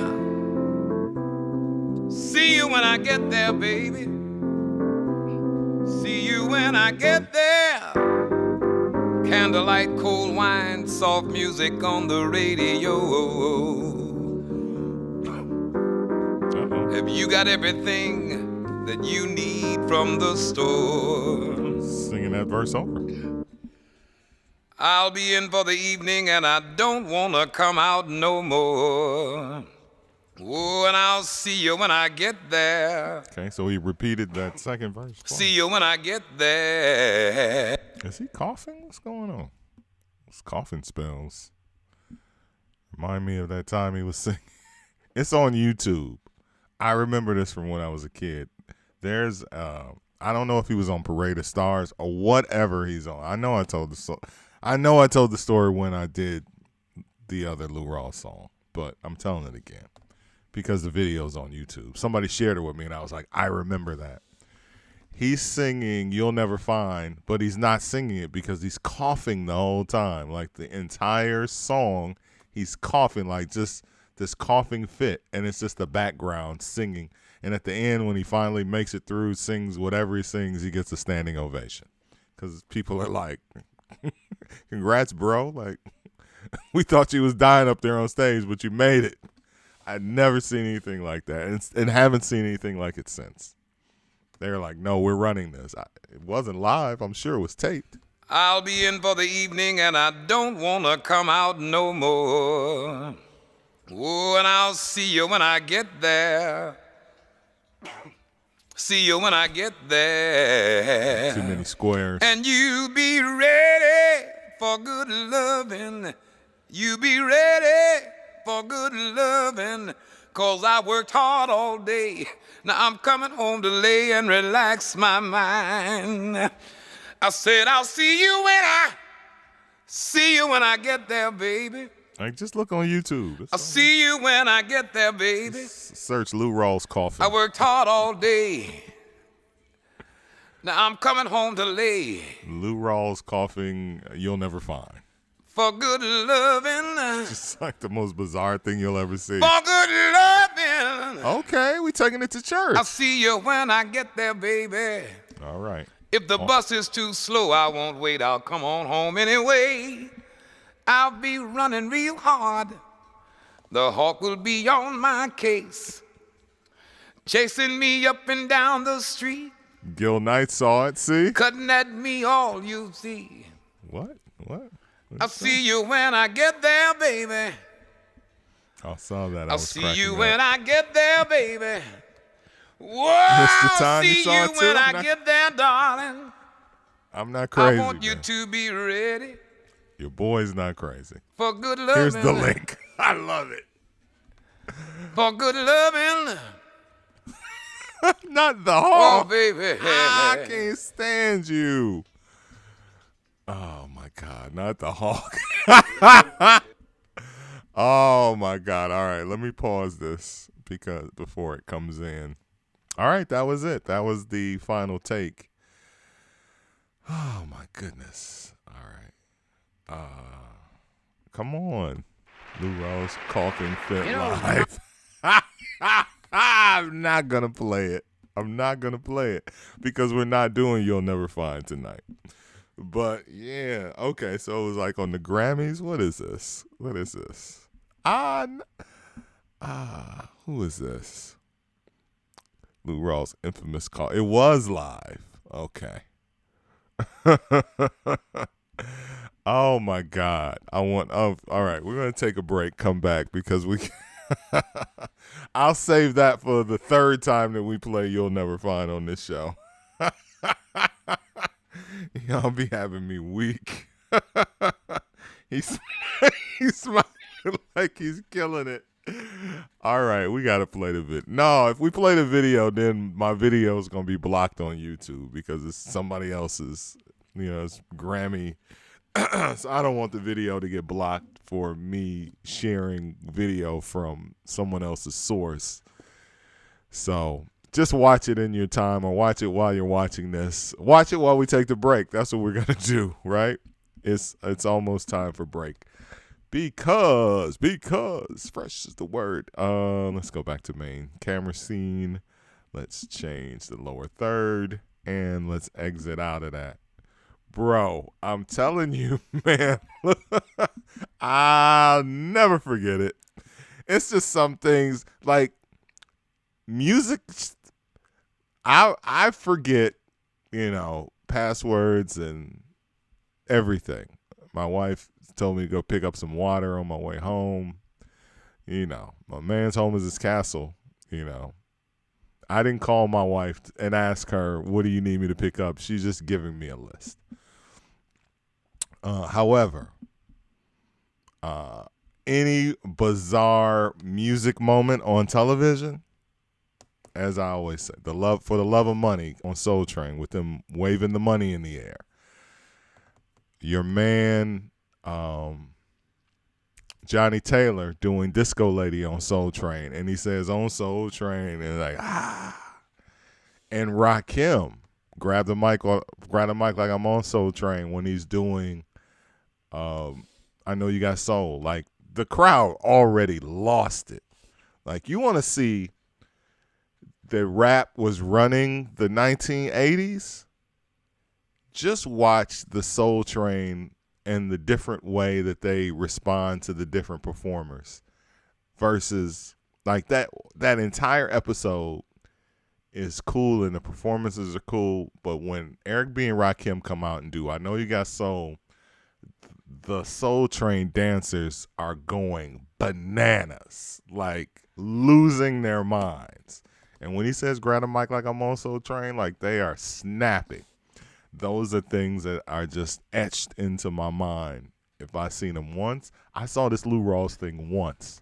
See you when I get there, baby. See you when I get there. Candlelight, cold wine, soft music on the radio. Have you got everything that you need from the store? Singing that verse over. I'll be in for the evening and I don't want to come out no more. Oh, and I'll see you when I get there. Okay, so he repeated that second verse. See you when I get there. Is he coughing? What's going on? Those coughing spells remind me of that time he was singing. It's on YouTube. I remember this from when I was a kid. There's, I don't know if he was on Parade of Stars or whatever he's on. I know I told the story when I did the other Lou Rawls song, but I'm telling it again because the video's on YouTube. Somebody shared it with me, and I was like, I remember that. He's singing You'll Never Find, but he's not singing it because he's coughing the whole time. Like the entire song, he's coughing, like just this coughing fit, and it's just the background singing. And at the end, when he finally makes it through, sings whatever he sings, he gets a standing ovation because people are like, congrats, bro. Like, we thought you was dying up there on stage, but you made it. I'd never seen anything like that and haven't seen anything like it since. They're like, no, we're running this. It wasn't live. I'm sure it was taped. I'll be in for the evening and I don't want to come out no more. Oh, and I'll see you when I get there. See you when I get there. Too many squares. And you be ready for good loving. You be ready for good loving. 'Cause I worked hard all day. Now I'm coming home to lay and relax my mind. I said I'll see you when I get there, baby. Like, just look on YouTube. I'll see you when I get there, baby. Search Lou Rawls coughing. I worked hard all day. Now I'm coming home to lay. Lou Rawls coughing, You'll Never Find. For good loving. Just like the most bizarre thing you'll ever see. For good loving. Okay, we taking it to church. I'll see you when I get there, baby. All right. If the bus is too slow, I won't wait. I'll come on home anyway. I'll be running real hard. The hawk will be on my case, chasing me up and down the street. Gil Knight saw it, see? Cutting at me all you see. What? I'll see you when I get there, baby. I saw that. I'll see you when I get there, baby. Whoa, I'll see you when I get there, darling. I'm not crazy. I want you to be ready. Your boy's not crazy. For good loving. Here's the link. I love it. For good loving. Not the hawk. Oh, baby. I can't stand you. Oh, my God. Not the hawk. Oh, my God. All right. Let me pause this before it comes in. All right. That was it. That was the final take. Oh, my goodness. All right. Come on. Lou Rawls coughing fit live. I'm not going to play it. I'm not going to play it because we're not doing You'll Never Find tonight. But, yeah. Okay, so it was like on the Grammys. What is this? Who is this? Lou Rawls' infamous call. It was live. Okay. Oh, my God. All right, we're going to take a break, come back, because I'll save that for the third time that we play You'll Never Find on this show. Y'all be having me weak. He's smiling like he's killing it. All right, we got to play the video. No, if we play the video, then my video is going to be blocked on YouTube because it's somebody else's, it's Grammy. So I don't want the video to get blocked for me sharing video from someone else's source. So just watch it in your time or watch it while you're watching this. Watch it while we take the break. That's what we're going to do, right? It's almost time for break. Because fresh is the word. Let's go back to main camera scene. Let's change the lower third and let's exit out of that. Bro, I'm telling you, man. I'll never forget it. It's just some things like music. I forget, passwords and everything. My wife told me to go pick up some water on my way home. My man's home is his castle. I didn't call my wife and ask her, what do you need me to pick up? She's just giving me a list. However, any bizarre music moment on television, as I always say, For the Love of Money on Soul Train with them waving the money in the air. Your man, Johnny Taylor doing Disco Lady on Soul Train, and he says on Soul Train, and like and Rakim grab the mic like I'm on Soul Train when he's doing I Know You Got Soul. Like the crowd already lost it. Like you want to see that rap was running the 1980s? Just watch the Soul Train and the different way that they respond to the different performers versus like that entire episode is cool and the performances are cool. But when Eric B. and Rakim come out and do I Know You Got Soul, the Soul Train dancers are going bananas, like losing their minds. And when he says grab a mic like I'm on Soul Train, like they are snapping. Those are things that are just etched into my mind. If I seen them once, I saw this Lou Rawls thing once,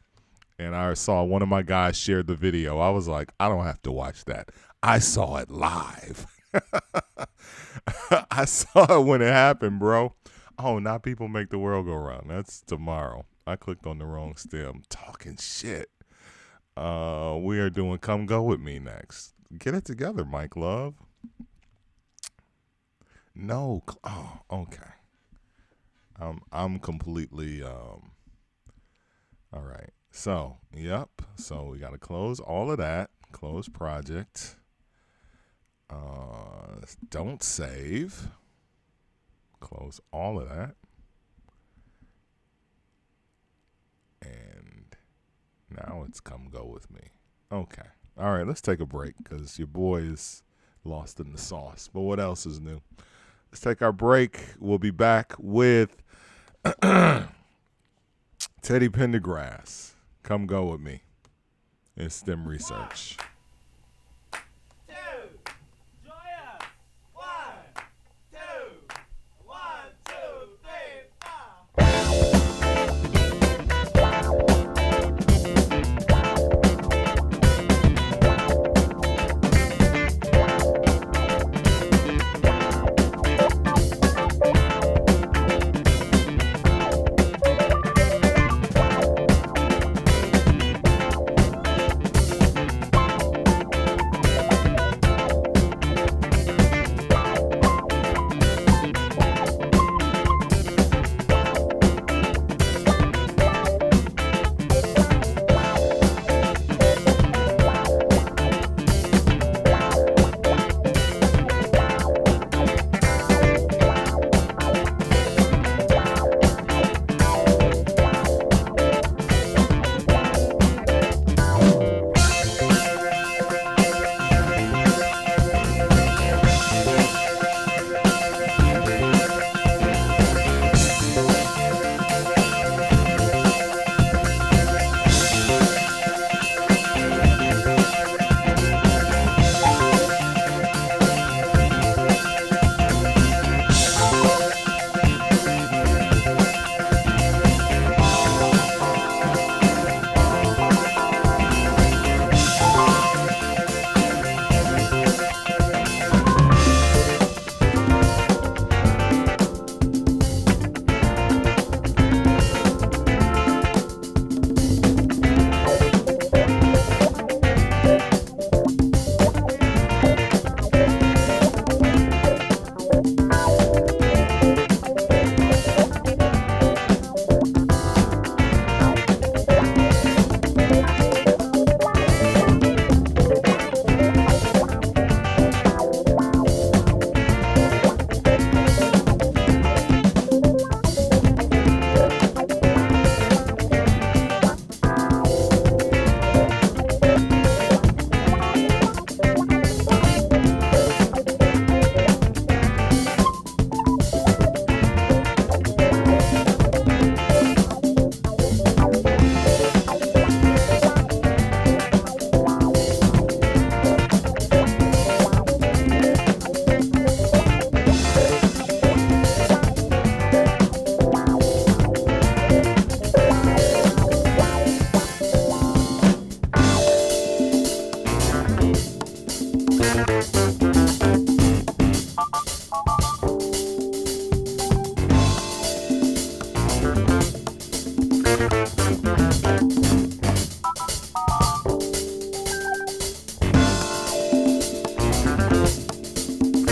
and I saw one of my guys shared the video. I was like, I don't have to watch that. I saw it live. I saw it when it happened, bro. Oh, now people make the world go round. That's tomorrow. I clicked on the wrong stem. Talking shit. We are doing Come Go With Me next. Get it together, Mike Love. No. Oh, okay. I'm completely all right. So, yep. So we got to close all of that. Close project. Don't save. Close all of that. And now it's Come Go With Me. Okay. All right, let's take a break because your boy is lost in the sauce. But what else is new? Let's take our break. We'll be back with Teddy Pendergrass. Come Go With Me. In STEM research.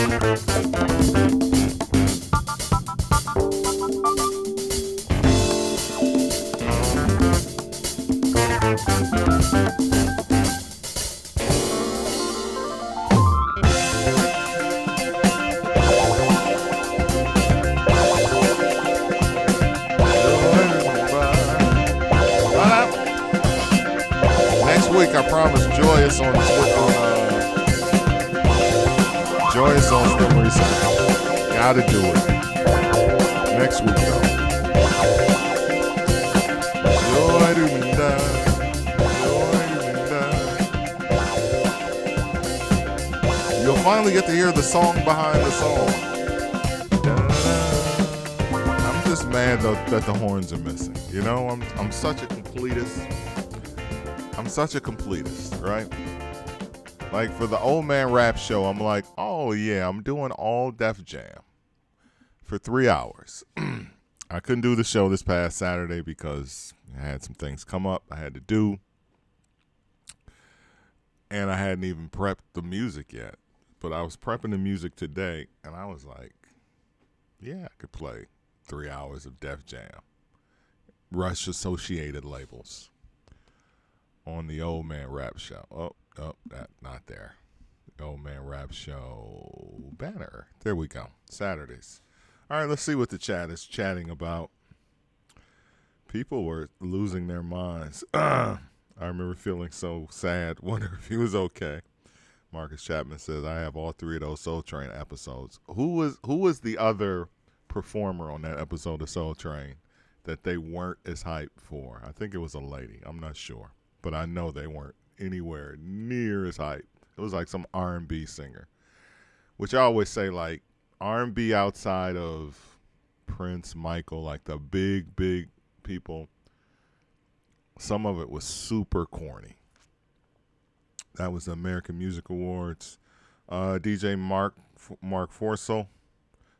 Next week, I promise, Joyous on Joyous on STEM Research. Gotta do it. Next week, though. You'll finally get to hear the song behind the song. I'm just mad that the horns are missing. You know, I'm such a completist. I'm such a completist, right? Like for the old man rap show, I'm like, oh yeah, I'm doing all Def Jam for 3 hours. I couldn't do the show this past Saturday because I had some things come up I had to do. And I hadn't even prepped the music yet. But I was prepping the music today, and I was like, yeah, I could play 3 hours of Def Jam. Rush Associated labels on the Old Man Rap Show. Oh, that not there. The Old Man Rap Show banner. There we go. Saturdays. All right, let's see what the chat is chatting about. People were losing their minds. I remember feeling so sad, wondering if he was okay. Marcus Chapman says, I have all 3 of those Soul Train episodes. Who was the other performer on that episode of Soul Train that they weren't as hyped for? I think it was a lady. I'm not sure. But I know they weren't anywhere near as hyped. It was like some R&B singer. Which I always say, like, R&B outside of Prince, Michael, like the big people, some of it was super corny. That was the American Music Awards. DJ Mark Forcel.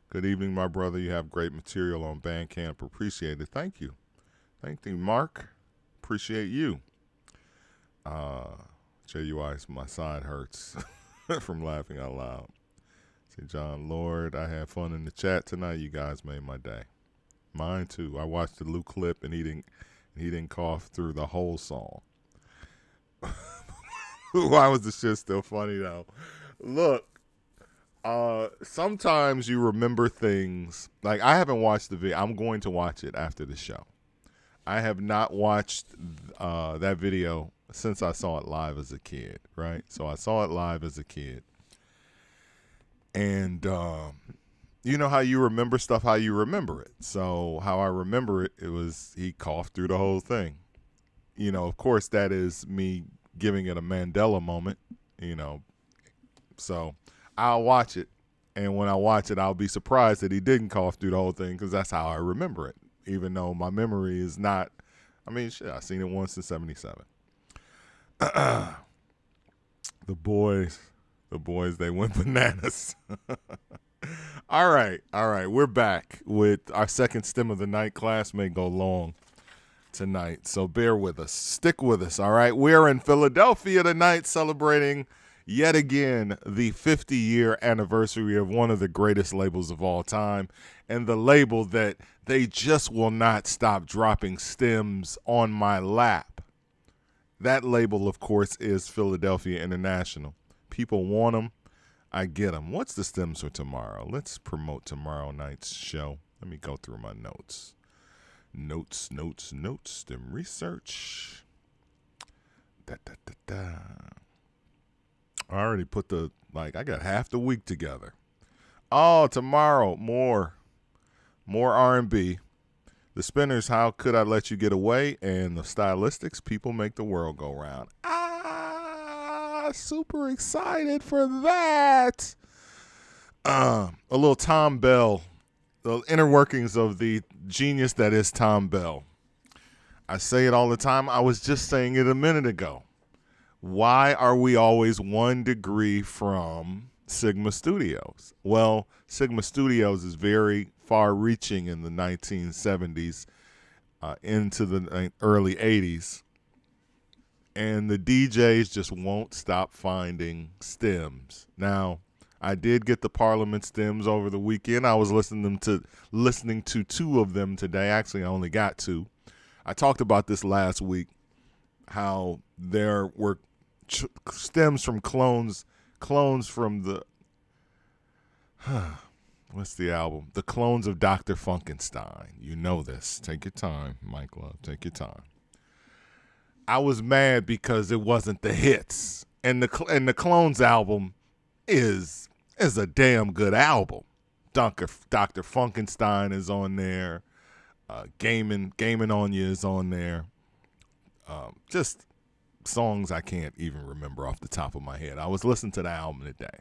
Good evening, my brother. You have great material on Bandcamp. Appreciate it. Thank you. Thank you, Mark. Appreciate you. JUI, my side hurts from laughing out loud. Say, John Lord, I had fun in the chat tonight. You guys made my day. Mine too. I watched the Lou clip and he didn't cough through the whole song. Why was the shit still funny though? Look, sometimes you remember things. Like, I haven't watched the video. I'm going to watch it after the show. I have not watched that video since I saw it live as a kid, right? So I saw it live as a kid. And you know how you remember stuff, how you remember it. So how I remember it, it was he coughed through the whole thing. You know, of course, that is me giving it a Mandela moment, you know. So I'll watch it. And when I watch it, I'll be surprised that he didn't cough through the whole thing because that's how I remember it, even though my memory is not. I mean, shit, I've seen it once in 77. The boys, they went bananas. All right. We're back with our second STEM of the night. Class may go long tonight, so bear with us. Stick with us, all right? We're in Philadelphia tonight celebrating yet again the 50-year anniversary of one of the greatest labels of all time, and the label that they just will not stop dropping stems on my lap. That label, of course, is Philadelphia International. People want them. I get them. What's the stems for tomorrow? Let's promote tomorrow night's show. Let me go through my notes. Notes, STEM research. I already put I got half the week together. Oh, tomorrow, more R&B. The Spinners, How Could I Let You Get Away? And the Stylistics, People Make the World Go Round. Super excited for that. A little Tom Bell. The inner workings of the genius that is Tom Bell. I say it all the time. I was just saying it a minute ago. Why are we always 1 degree from Sigma Studios? Well, Sigma Studios is very far-reaching in the 1970s into the early 80s. And the DJs just won't stop finding stems. Now, I did get the Parliament stems over the weekend. I was listening to two of them today. Actually, I only got two. I talked about this last week, how there were stems from clones from the what's the album? The Clones of Dr. Funkenstein. You know this. Take your time, Mike Love. Take your time. I was mad because it wasn't the hits, and the Clones album is a damn good album. Dr. Funkenstein is on there. Gaming on You is on there. Just songs I can't even remember off the top of my head. I was listening to the album today.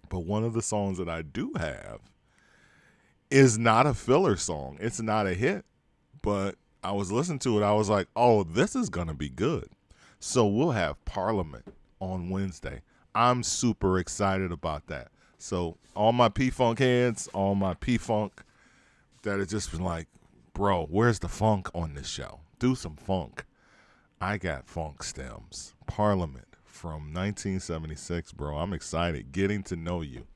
But one of the songs that I do have is not a filler song. It's not a hit. But I was listening to it. I was like, oh, this is going to be good. So we'll have Parliament on Wednesday. I'm super excited about that. So all my P-Funk heads, all my P-Funk that have just been like, bro, where's the funk on this show? Do some funk. I got funk stems. Parliament from 1976, bro. I'm excited. Getting to Know You.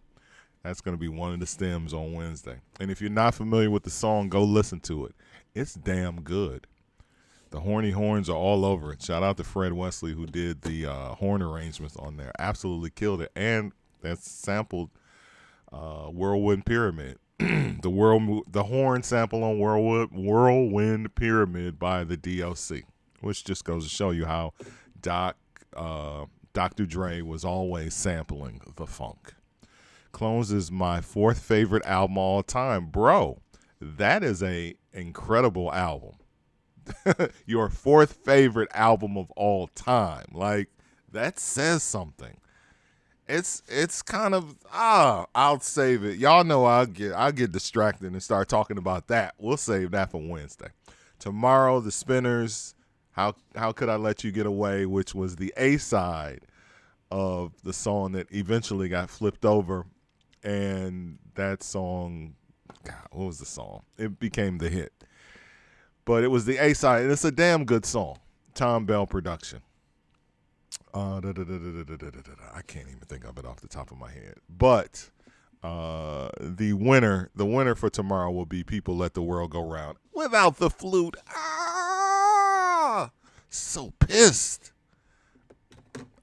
That's going to be one of the stems on Wednesday. And if you're not familiar with the song, go listen to it. It's damn good. The horny horns are all over it. Shout out to Fred Wesley, who did the horn arrangements on there. Absolutely killed it. And that's sampled Whirlwind Pyramid. The horn sample on Whirlwind Pyramid by the DOC, which just goes to show you how Dr. Dre was always sampling the funk. Clones is my fourth favorite album of all time. Bro, that is a incredible album. Your fourth favorite album of all time. Like, that says something. It's kind of, I'll save it. Y'all know I'll get distracted and start talking about that. We'll save that for Wednesday. Tomorrow, the Spinners, How Could I Let You Get Away, which was the A-side of the song that eventually got flipped over. And that song, God, what was the song? It became the hit. But it was the A-side, and it's a damn good song. Tom Bell production. I can't even think of it off the top of my head. But the winner for tomorrow will be People Let the World Go Round without the flute. So pissed.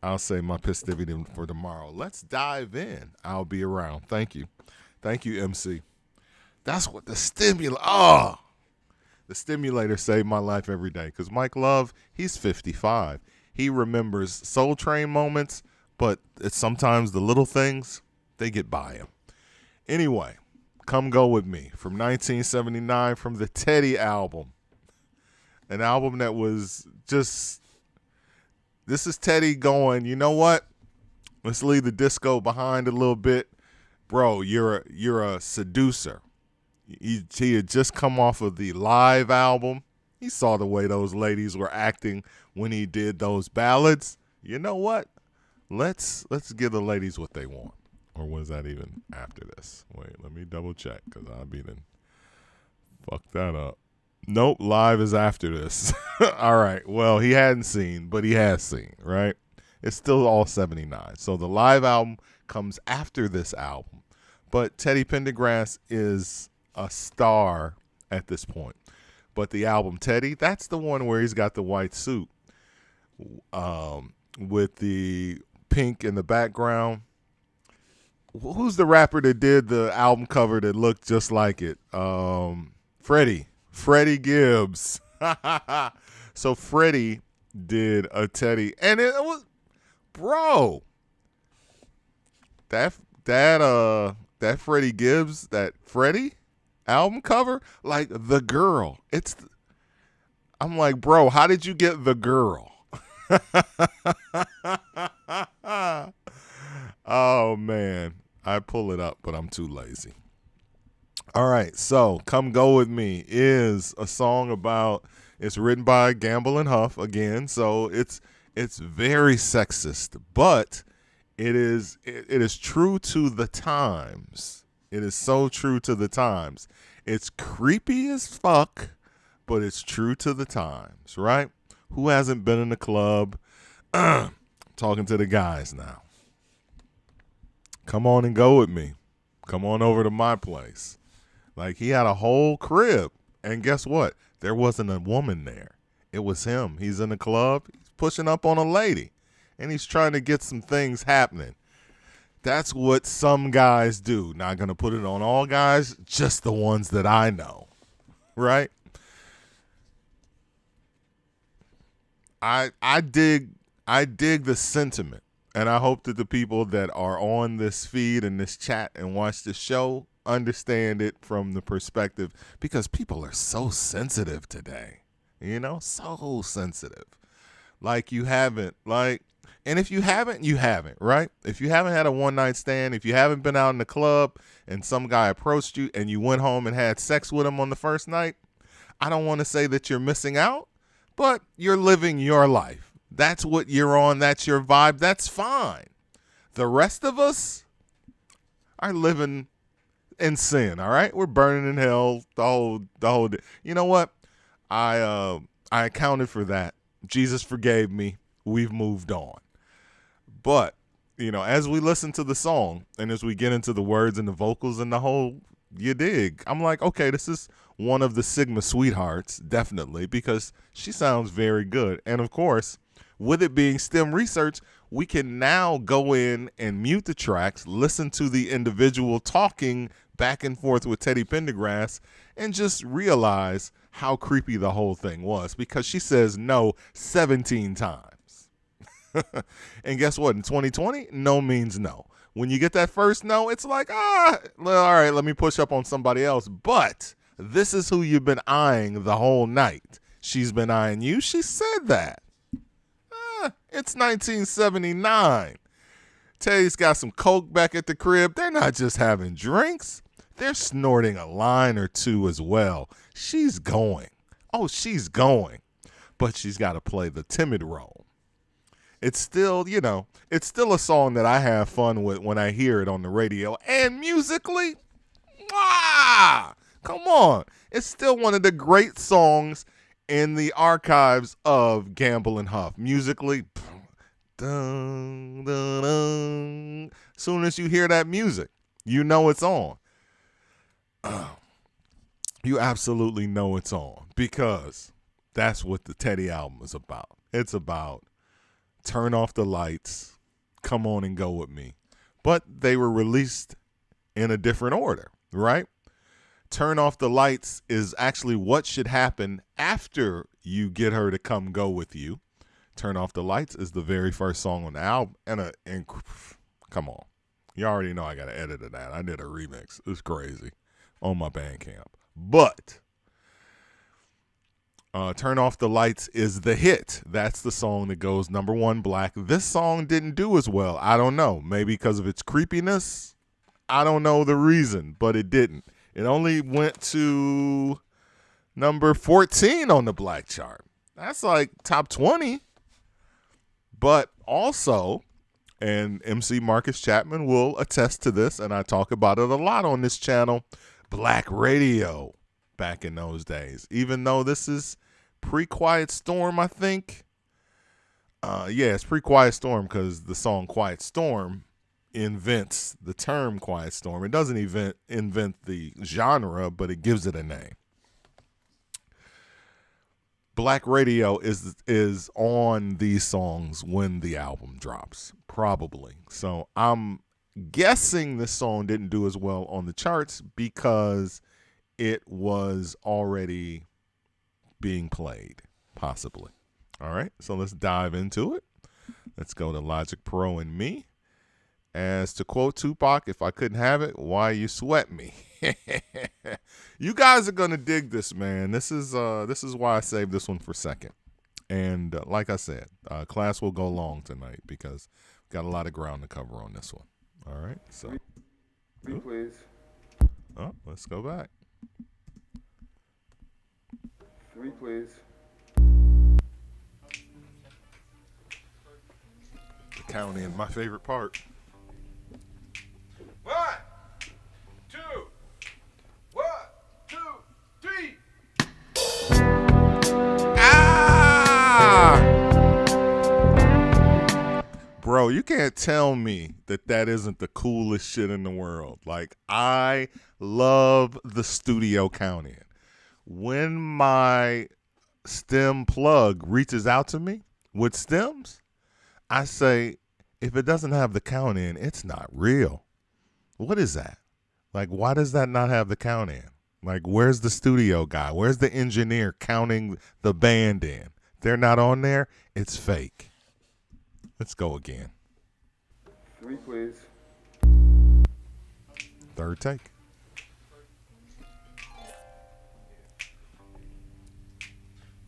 I'll say my pistivity for tomorrow. Let's dive in. I'll be around. Thank you. Thank you, MC. That's what the stimulator saved my life every day. Because Mike Love, he's 55. He remembers Soul Train moments, but it's sometimes the little things, they get by him. Anyway, Come Go With Me from 1979 from the Teddy album. An album that was just, this is Teddy going, you know what? Let's leave the disco behind a little bit. Bro, you're a seducer. He had just come off of the Live album. He saw the way those ladies were acting when he did those ballads. You know what? Let's give the ladies what they want. Or was that even after this? Wait, let me double check because I'll be done. Fuck that up. Nope, Live is after this. All right. Well, he hadn't seen, but he has seen, right? It's still all 79. So the Live album comes after this album. But Teddy Pendergrass is a star at this point. But the album Teddy, that's the one where he's got the white suit with the pink in the background. Who's the rapper that did the album cover that looked just like it? Freddie Gibbs. So Freddie did a Teddy, and it was, bro, that Freddie Gibbs, that Freddie album cover, like The Girl. I'm like, bro, how did you get The Girl? Oh man, I pull it up, but I'm too lazy. All right, so Come Go With Me is a song about, it's written by Gamble and Huff again, so it's very sexist, but it is true to the times. It is so true to the times. It's creepy as fuck, but it's true to the times, right? Who hasn't been in the club? Talking to the guys now. Come on and go with me. Come on over to my place. Like, he had a whole crib. And guess what? There wasn't a woman there. It was him. He's in the club. He's pushing up on a lady. And he's trying to get some things happening. That's what some guys do. Not going to put it on all guys, just the ones that I know. Right? I dig the sentiment. And I hope that the people that are on this feed and this chat and watch the show understand it from the perspective, because people are so sensitive today. You know, so sensitive. Like, you haven't, like, and if you haven't, you haven't, right? If you haven't had a one-night stand, if you haven't been out in the club and some guy approached you and you went home and had sex with him on the first night, I don't want to say that you're missing out, but you're living your life. That's what you're on. That's your vibe. That's fine. The rest of us are living in sin. All right, we're burning in hell. The whole. You know what? I accounted for that. Jesus forgave me. We've moved on. But you know, as we listen to the song and as we get into the words and the vocals and the whole, you dig. I'm like, okay, this is one of the Sigma sweethearts, definitely, because she sounds very good. And of course, with it being STEM research, we can now go in and mute the tracks, listen to the individual talking back and forth with Teddy Pendergrass, and just realize how creepy the whole thing was, because she says no 17 times. And guess what? In 2020, no means no. When you get that first no, it's like, all right, let me push up on somebody else. But this is who you've been eyeing the whole night. She's been eyeing you. She said that. It's 1979. Teddy's got some coke back at the crib. They're not just having drinks. They're snorting a line or two as well. She's going. Oh, she's going. But she's got to play the timid role. It's still, you know, it's still a song that I have fun with when I hear it on the radio. And musically, come on. It's still one of the great songs in the archives of Gamble and Huff. Musically, dun, dun, dun. Soon as you hear that music, you know it's on. You absolutely know it's on, because that's what the Teddy album is about. It's about turn off the lights, come on and go with me. But they were released in a different order, right? Turn off the lights is actually what should happen after you get her to come go with you. Turn off the lights is the very first song on the album. And come on. You already know I got to edit that. I did a remix. It's crazy on my Bandcamp. But Turn Off the Lights is the hit. That's the song that goes number one black. This song didn't do as well. I don't know. Maybe because of its creepiness. I don't know the reason, but it didn't. It only went to number 14 on the black chart. That's like top 20. But also, and MC Marcus Chapman will attest to this, and I talk about it a lot on this channel, black radio back in those days. Even though this is pre-Quiet Storm, I think. Yeah, it's pre-Quiet Storm because the song Quiet Storm invents the term Quiet Storm. It doesn't invent the genre, but it gives it a name. Black radio is on these songs when the album drops, probably. So I'm guessing this song didn't do as well on the charts because it was already being played, possibly. All right, so let's dive into it. Let's go to Logic Pro and Me. As to quote Tupac, if I couldn't have it, why you sweat me? You guys are gonna dig this, man. This is why I saved this one for second. And like I said, class will go long tonight because we've got a lot of ground to cover on this one. All right, so Please. oh, let's go back. 3, please. The county is my favorite part. 1, 2, 1, 2, 3. Bro, you can't tell me that that isn't the coolest shit in the world. Like, I love the studio count in. When my S.T.E.M plug reaches out to me with stems, I say, if it doesn't have the count in, it's not real. What is that? Like, why does that not have the count in? Like, where's the studio guy? Where's the engineer counting the band in? They're not on there. It's fake. Let's go again. 3, please. Third take.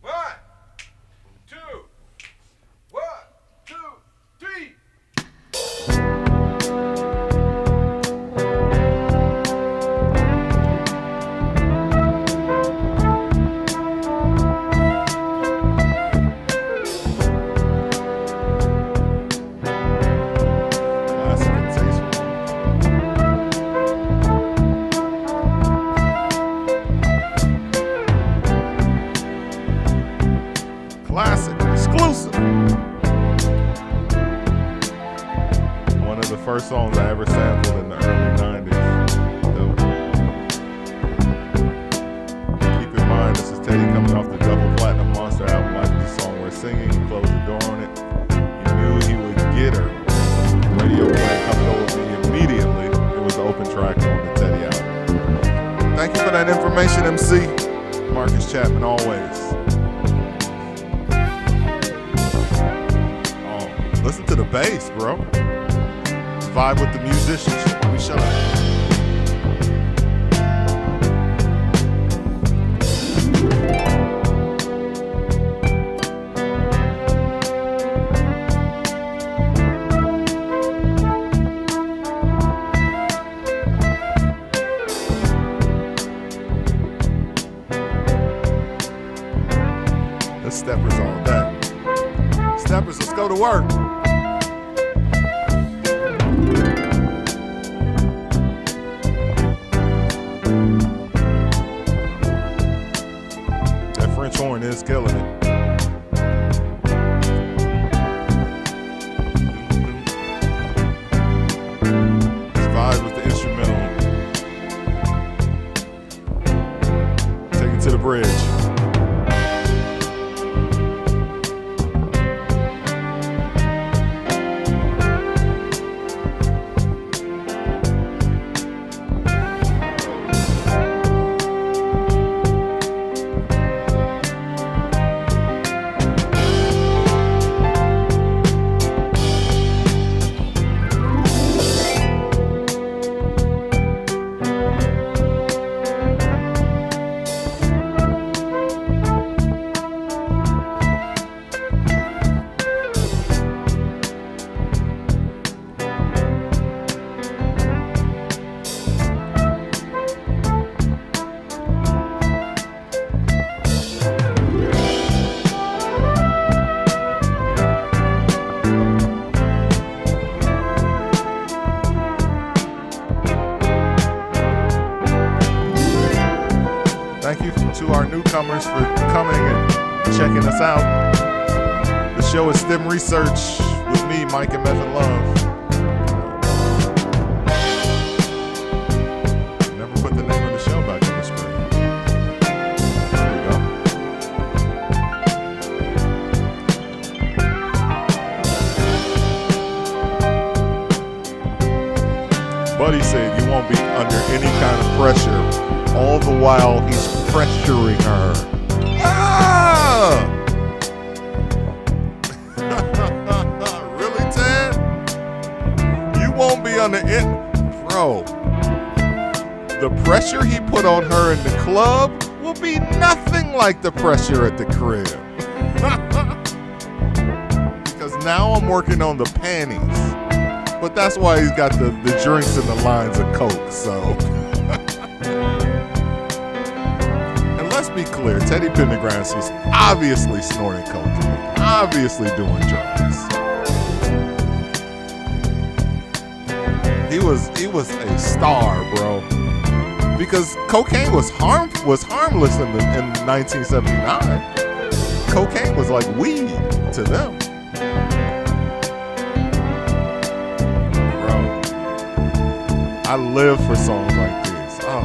One, two, 1, 2, 3. Classic and tasteful. Classic, exclusive. One of the first songs I ever sampled in the early 90s. Dope. Keep in mind, this is Teddy coming off the double platinum Monster album. Like the song we're singing, he closed the door on it. He knew he would get her. Radio playing Come Go With Me immediately. It was the open track on the Teddy album. Thank you for that information, MC. Marcus Chapman, always. Listen to the bass, bro. Vibe with the musicianship. Let me shut up. Let's steppers all day. Steppers, let's go to work. That French horn is killing it. Let's vibe with the instrumental. Take it to the bridge. Thank you to our newcomers for coming and checking us out. The show is S.T.E.M Research with me, Mike MFN Love. Never put the name of the show back on the screen. There we go. Buddy said you won't be under any kind of pressure, all the while he's pressuring her. Ah! Really, Ted? You won't be under it, bro. The pressure he put on her in the club will be nothing like the pressure at the crib. Because now I'm working on the panties. But that's why he's got the drinks and the lines of Coke, so. And let's be clear, Teddy Pendergrass was obviously snorting cocaine, obviously doing drugs. He was a star, bro. Because cocaine was harmless in 1979. Cocaine was like weed to them. I live for songs like these. Oh.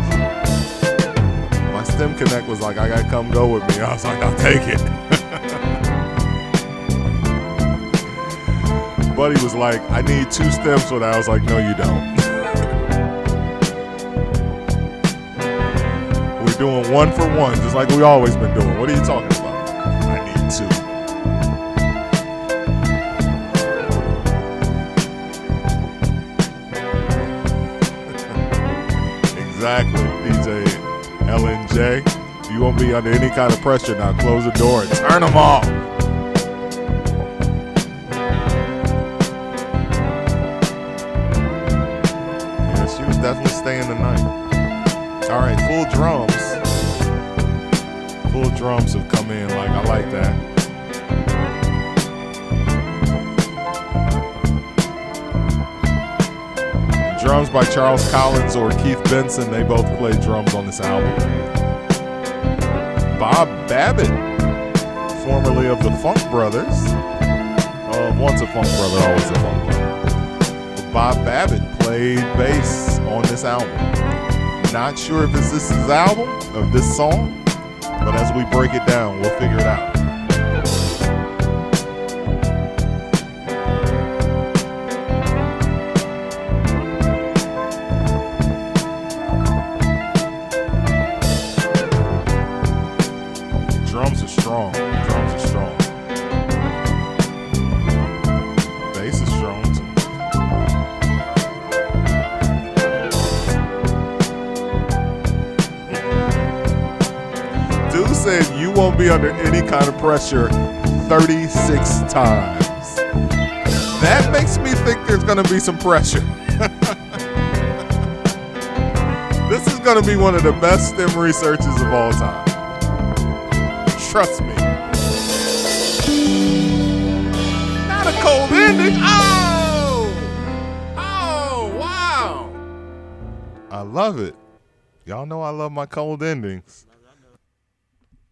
My STEM Connect was like, I gotta come go with me. I was like, I'll take it. Buddy was like, I need 2 stems for that. I was like, no, you don't. We're doing 1 for 1, just like we always been doing. What are you talking about? I need 2. Exactly, DJ LNJ. You won't be under any kind of pressure now. Close the door and turn them off. Yeah, she was definitely staying the night. All right, full drums. Full drums have come in. Like, I like that. Drums by Charles Collins or Keith Benson. They both play drums on this album. Bob Babbitt, formerly of the Funk Brothers. Once a Funk Brother, always a Funk Brother. But Bob Babbitt played bass on this album. Not sure if it's this album or this song, but as we break it down, we'll figure it out. Drums are strong. Bass is strong too. Dude said you won't be under any kind of pressure 36 times. That makes me think there's going to be some pressure. This is going to be one of the best STEM researches of all time. Trust me. Not a cold ending. Oh, wow. I love it. Y'all know I love my cold endings.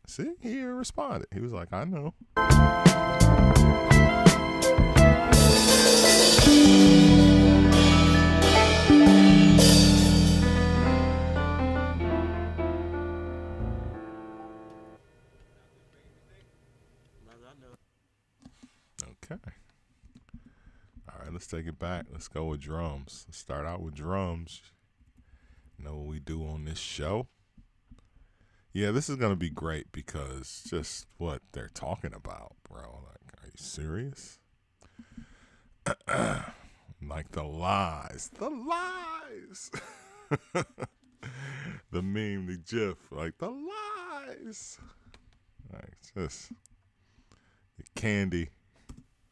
See, he responded. He was like, I know. Okay. All right, let's take it back. Let's go with drums. Let's start out with drums. You know what we do on this show? Yeah, this is going to be great because just what they're talking about, bro. Like, are you serious? Like the lies. The lies. The meme, the gif. Like the lies. Like just the candy.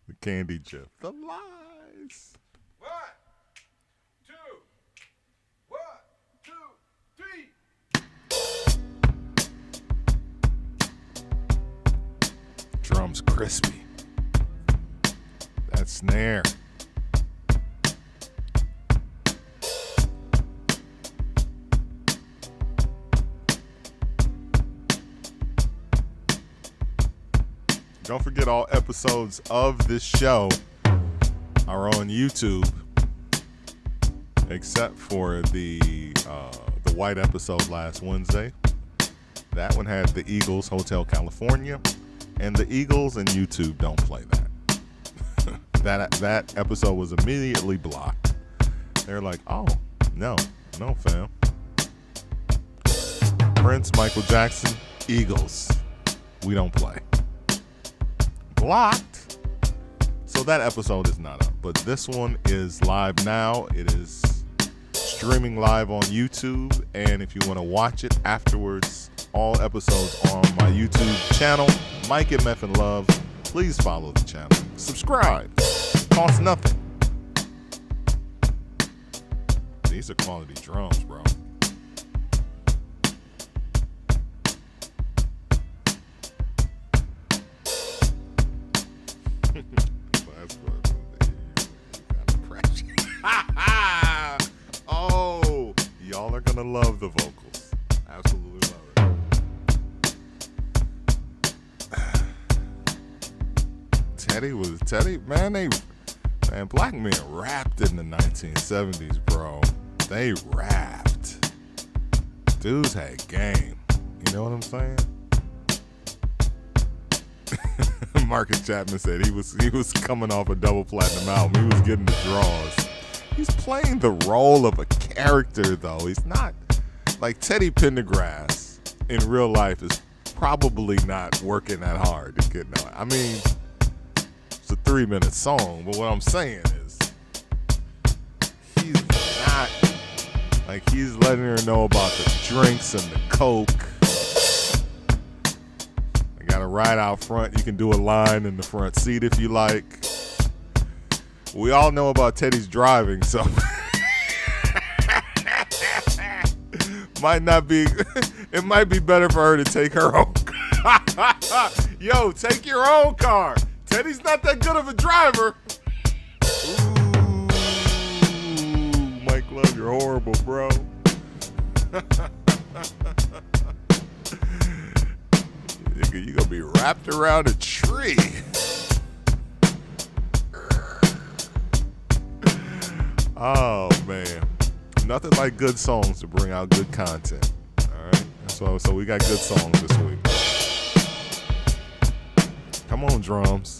The candy gif. The lies. 1, 2, 1, 2, 3. Drums crispy. That snare. Don't forget all episodes of this show are on YouTube, except for the white episode last Wednesday. That one had the Eagles, Hotel California, and the Eagles and YouTube don't play that. That episode was immediately blocked. They're like, oh, no, fam. Prince, Michael Jackson, Eagles, we don't play. Blocked. So that episode is not up, but this one is live now. It is streaming live on YouTube, and if you want to watch it afterwards, all episodes are on my YouTube channel, Mike MFN Love. Please follow the channel. Subscribe. Costs nothing. These are quality drums, bro. Oh, y'all are gonna love the vocals. Absolutely love it. Teddy, man, black men rapped in the 1970s, bro. They rapped. Dudes had game. You know what I'm saying? Marcus Chapman said he was coming off a double platinum album. He was getting the draws. He's playing the role of a character, though. He's not like Teddy Pendergrass in real life is probably not working that hard to get no. I mean, it's a 3-minute song, but what I'm saying is he's not like he's letting her know about the drinks and the coke. I got a ride out front. You can do a line in the front seat if you like. We all know about Teddy's driving, so it might be better for her to take her own. Yo, take your own car. Teddy's not that good of a driver. Ooh, Mike Love, you're horrible, bro. You're gonna be wrapped around a tree. Oh man, nothing like good songs to bring out good content. All right, so we got good songs this week. Come on, drums.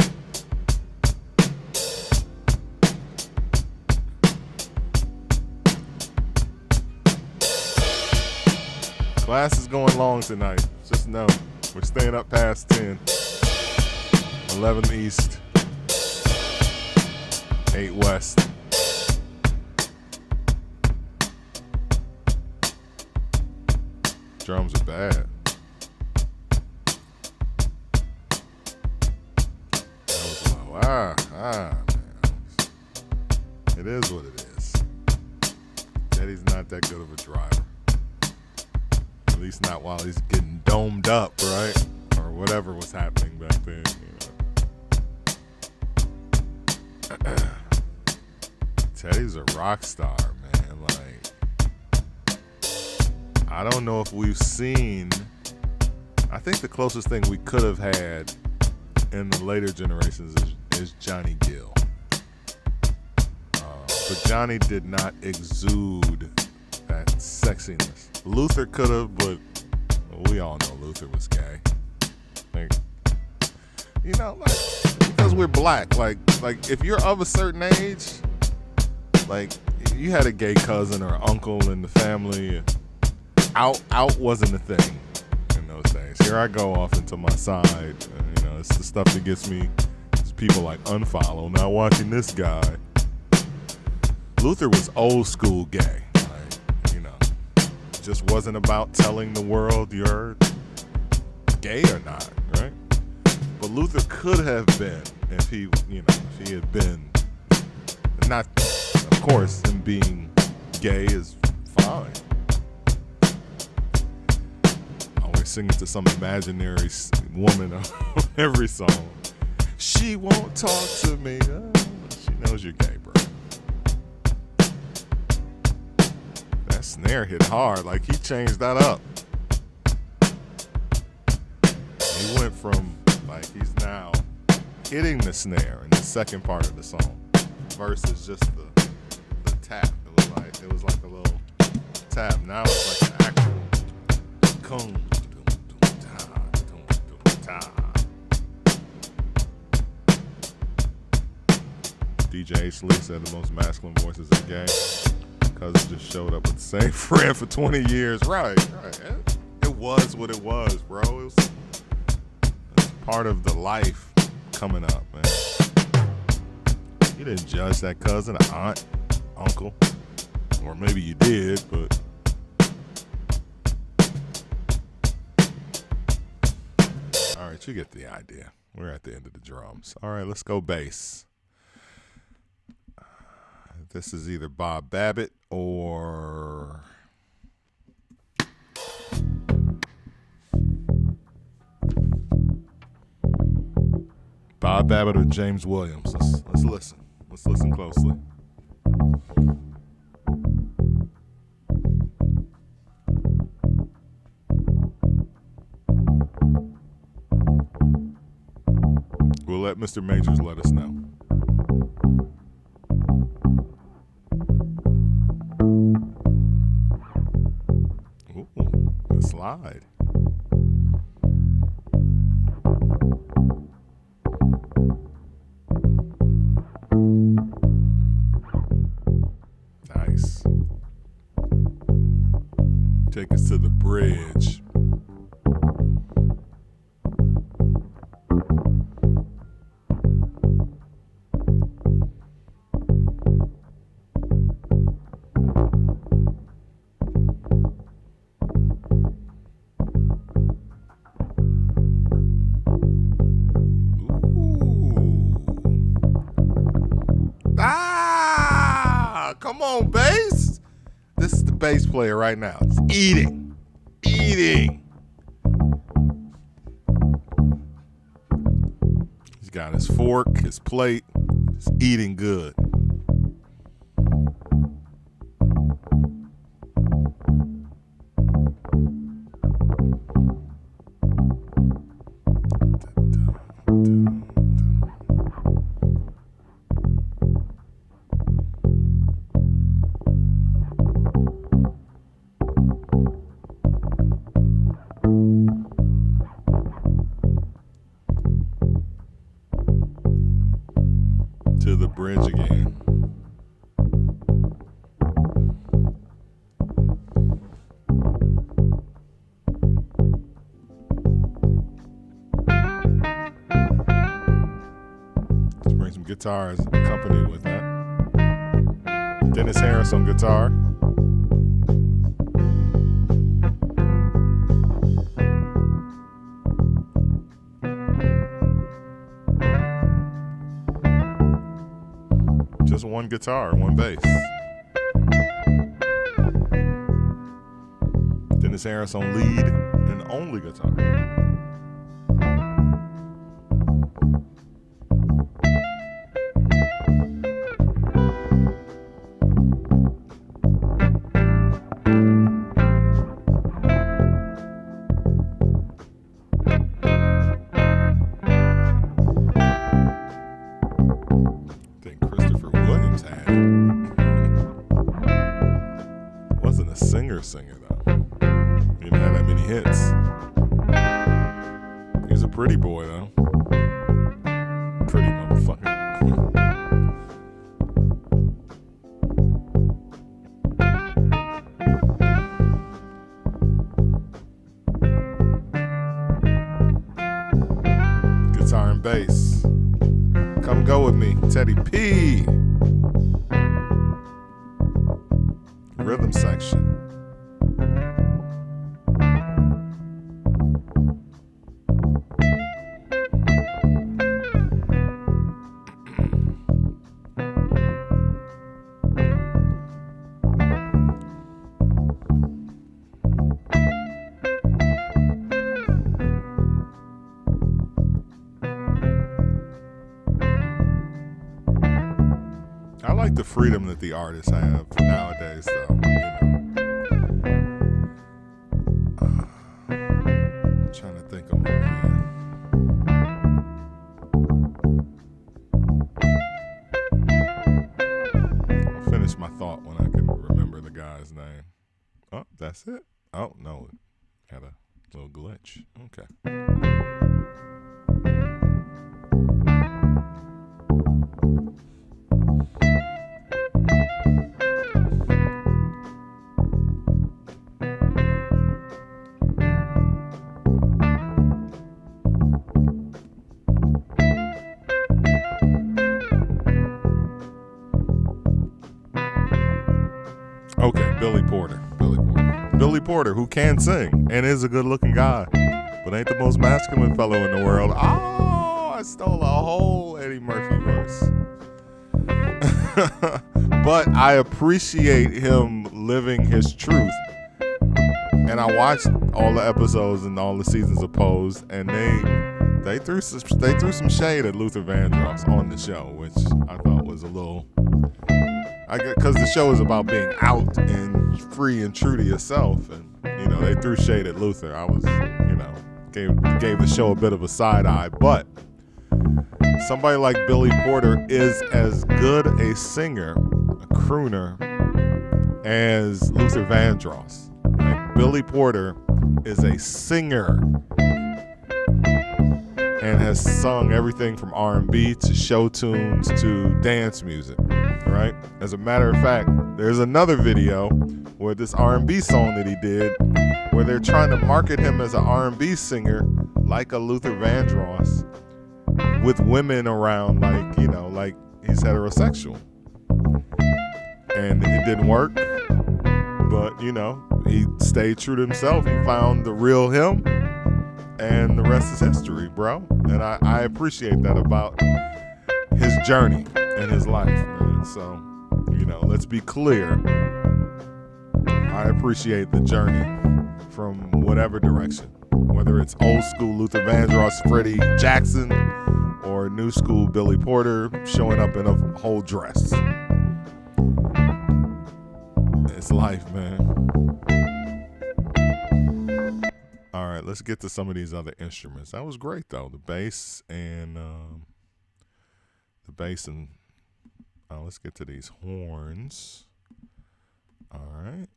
Class is going long tonight. Just know we're staying up past 10. 11 East, 8 West. Drums are bad. That was low. Man. It is what it is. Teddy's not that good of a driver. At least not while he's getting domed up, right? Or whatever was happening back then, you know. Teddy's a rock star, man. Like, I don't know if we've seen. I think the closest thing we could have had in the later generations is Johnny Gill. But Johnny did not exude that sexiness. Luther could have, but we all know Luther was gay. Like, you know, like, because we're black. Like if you're of a certain age, like you had a gay cousin or uncle in the family. Out wasn't a thing in those days. Here I go off into my side. You know, it's the stuff that gets me. It's people like unfollow. Now watching this guy. Luther was old school gay. Like, you know, it just wasn't about telling the world you're gay or not, right? But Luther could have been if he had been. Not, of course, him being gay is fine. Singing to some imaginary woman on every song. She won't talk to me. Oh, she knows you're gay, bro. That snare hit hard. Like, he changed that up. He went from, like, he's now hitting the snare in the second part of the song versus just the tap. It was like a little tap. Now it's like an actual cone. DJ H. Lee said the most masculine voices are gay. Cousin just showed up with the same friend for 20 years. Right. It was what it was, bro. It was part of the life coming up, man. You didn't judge that cousin, aunt, uncle. Or maybe you did, but all right, you get the idea. We're at the end of the drums. All right, let's go bass. This is either Bob Babbitt or Bob Babbitt or James Williams. Let's listen. Let's listen closely. We'll let Mr. Majors let us know. slide. Nice. Take us to the bridge. Come on, bass. This is the bass player right now. It's eating. He's got his fork, his plate. He's eating good. To the bridge again. Let's bring some guitars accompanied with that. Dennis Harris on guitar. Just one guitar, one bass. Dennis Harris on lead and only guitar. Singer though. He didn't have that many hits. He's a pretty boy though. Pretty motherfucker. Guitar and bass. Come go with me, Teddy P. Rhythm section. I like the freedom that the artists have nowadays, though. I'm trying to think of my man. I'll finish my thought when I can remember the guy's name. Oh, that's it? Oh, no. Had a little glitch. Okay. Okay, Billy Porter, who can sing and is a good-looking guy, but ain't the most masculine fellow in the world. Oh, I stole a whole Eddie Murphy verse. But I appreciate him living his truth. And I watched all the episodes and all the seasons of Pose, and they threw some shade at Luther Vandross on the show, which I thought was a little. Because the show is about being out and free and true to yourself, and they threw shade at Luther. I was, gave the show a bit of a side eye, but somebody like Billy Porter is as good a singer, a crooner, as Luther Vandross. Like Billy Porter is a singer and has sung everything from R&B to show tunes to dance music, right? As a matter of fact, there's another video where this R&B song that he did, where they're trying to market him as an R&B singer like a Luther Vandross with women around, like, you know, like he's heterosexual. And it didn't work, but, you know, he stayed true to himself. He found the real him, and the rest is history, bro. And I appreciate that about his journey and his life, man. So, you know, let's be clear. I appreciate the journey from whatever direction, whether it's old school Luther Vandross, Freddie Jackson, or new school Billy Porter showing up in a whole dress. It's life, man. All right, let's get to some of these other instruments. That was great, though. The bass and let's get to these horns. All right.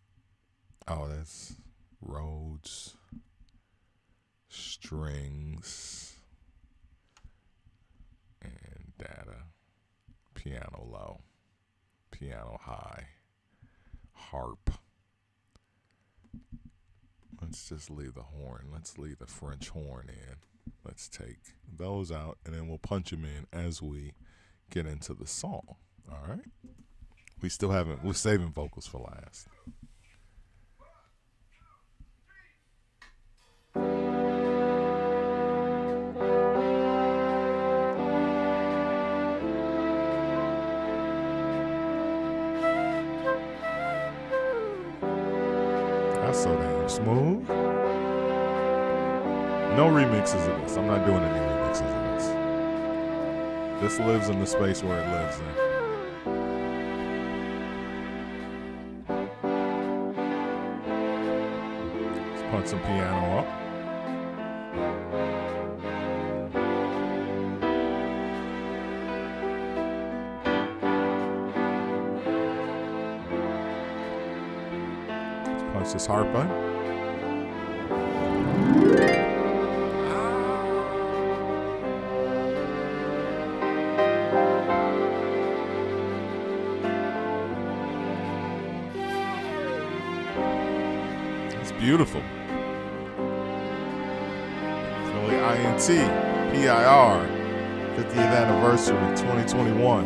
Oh, that's Rhodes, strings, and data. Piano low, piano high, harp. Let's just leave the horn. Let's leave the French horn in. Let's take those out, and then we'll punch them in as we get into the song. All right? We're saving vocals for last. That's so damn smooth. No remixes of this. I'm not doing any remixes of this. This lives in the space where it lives in. Let's punch some piano up. Let's punch this harp on. Beautiful. Philly INT, PIR, 50th anniversary, 2021.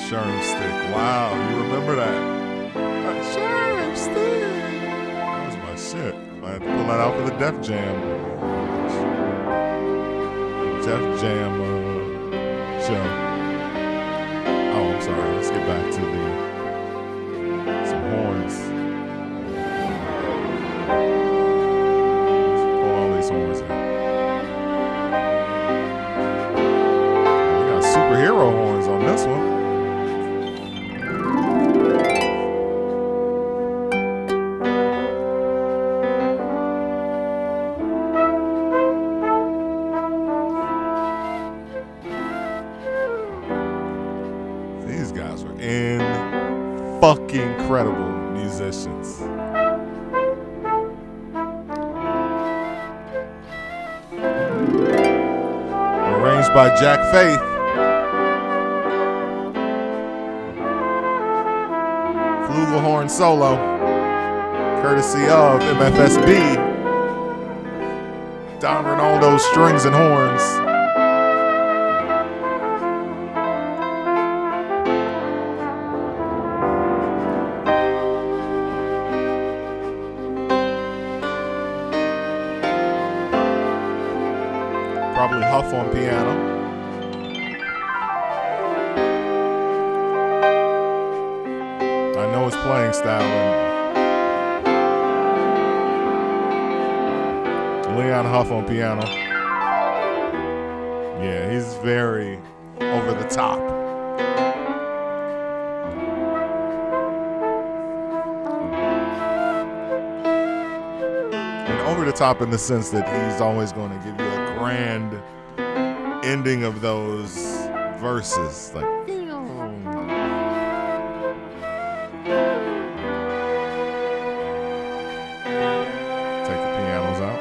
Sherm stick. Wow, you remember that? Sherm stick. That was my shit. I had to pull that out for the Def Jam. Def Jam show. Oh, I'm sorry. Let's get back to some horns. Let's pull all these horns in. We got superhero horns on this one. Fucking incredible musicians. Arranged by Jack Faith. Flugelhorn solo, courtesy of MFSB. Don Ronaldo's strings and horns. Probably Huff on piano. playing style. And Leon Huff on piano. Yeah, he's very over the top. And over the top in the sense that he's always going to give you a grand ending of those verses. Like, take the pianos out.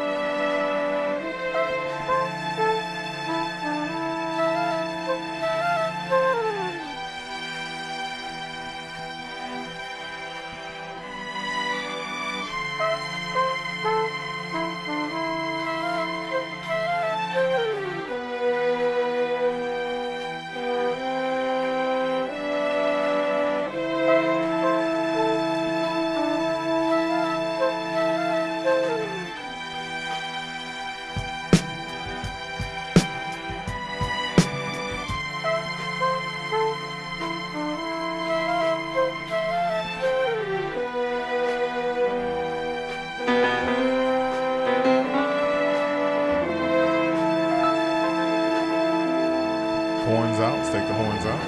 Horns out. Let's take the horns out.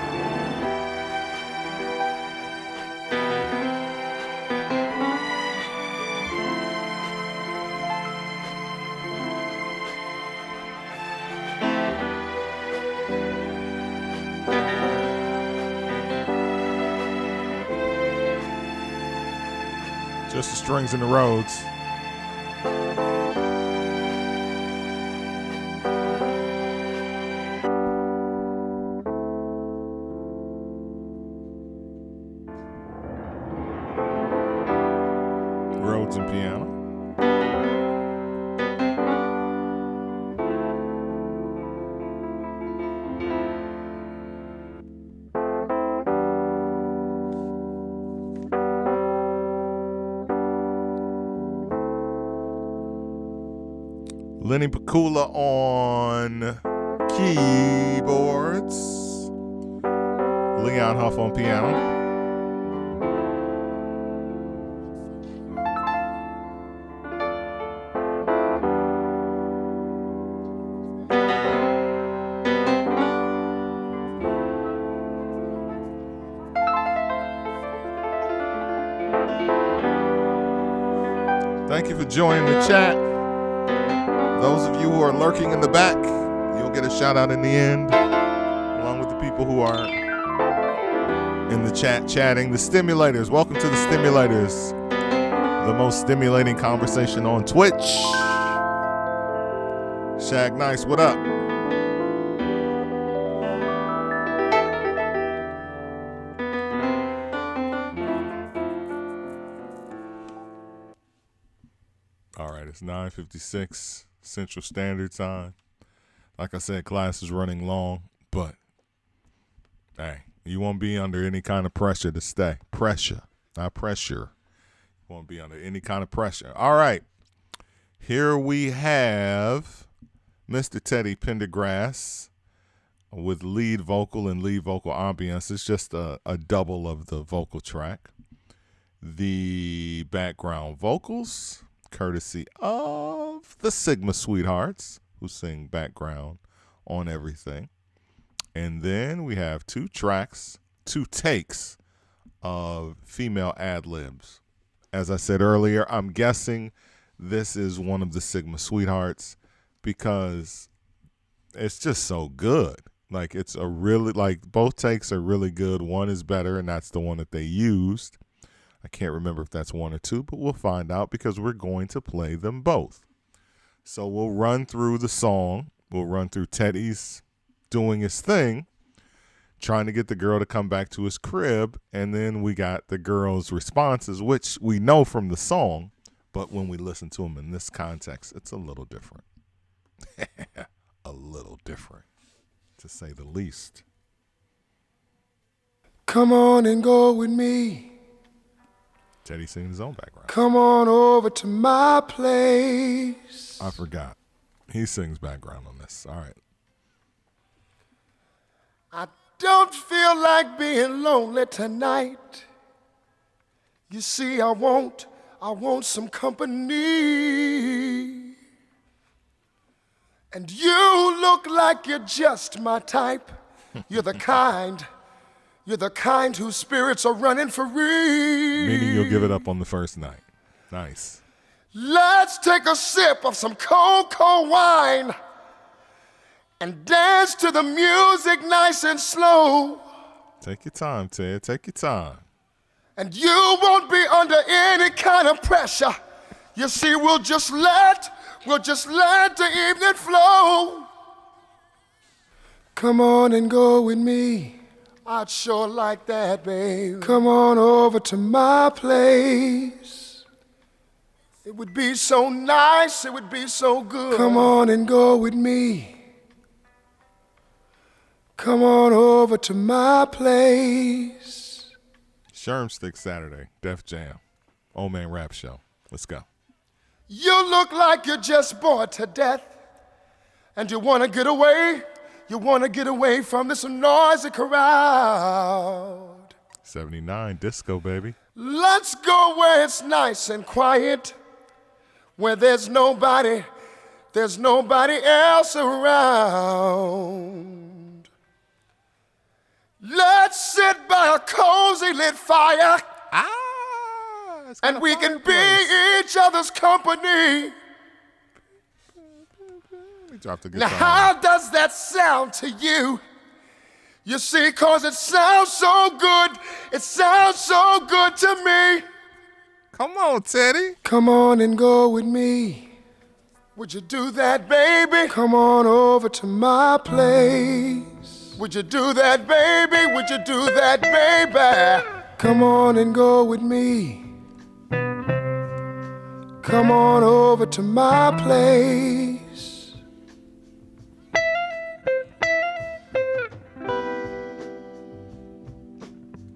Just the strings and the Rhodes. Rhodes and piano. Lenny Pakula on keyboards. Leon Huff on piano. Thank you for joining the chat. Those of you who are lurking in the back, you'll get a shout out in the end, along with the people who are in the chat chatting. The Stimulators, welcome to the Stimulators, the most stimulating conversation on Twitch. Shag Nice, what up? All right, it's 9:56 Central Standard Time. Like I said, class is running long, but hey, you won't be under any kind of pressure to stay. Pressure, not pressure. You won't be under any kind of pressure. All right, here we have Mr. Teddy Pendergrass with lead vocal and lead vocal ambience. It's just a double of the vocal track. The background vocals, courtesy of the Sigma Sweethearts, who sing background on everything. And then we have two takes of female ad-libs. As I said earlier, I'm guessing this is one of the Sigma Sweethearts because it's just so good. Like, it's a really, like, both takes are really good. One is better, and that's the one that they used. I can't remember if that's one or two, but we'll find out because we're going to play them both. So we'll run through the song. We'll run through Teddy's doing his thing, trying to get the girl to come back to his crib, and then we got the girl's responses, which we know from the song, but when we listen to them in this context, it's a little different. A little different, to say the least. Come on and go with me. Teddy singing his own background. Come on over to my place. I forgot. He sings background on this. All right. I don't feel like being lonely tonight. You see, I want some company. And you look like you're just my type. You're the kind whose spirits are running free. Meaning you'll give it up on the first night. Nice. Let's take a sip of some cold, cold wine and dance to the music nice and slow. Take your time, Ted. Take your time. And you won't be under any kind of pressure. You see, we'll just let the evening flow. Come on and go with me. I'd sure like that, babe. Come on over to my place. It would be so nice, it would be so good. Come on and go with me. Come on over to my place. Shermstick Saturday, Def Jam, Old Man Rap Show. Let's go. You look like you're just bored to death, and you want to get away. You want to get away from this noisy crowd. 79 disco, baby. Let's go where it's nice and quiet, where there's nobody else around. Let's sit by a cozy lit fire, and we can be each other's company. Drop the guitar. Now, how does that sound to you? You see, 'cause it sounds so good. It sounds so good to me. Come on, Teddy. Come on and go with me. Would you do that, baby? Come on over to my place. Would you do that, baby? Would you do that, baby? Come on and go with me. Come on over to my place.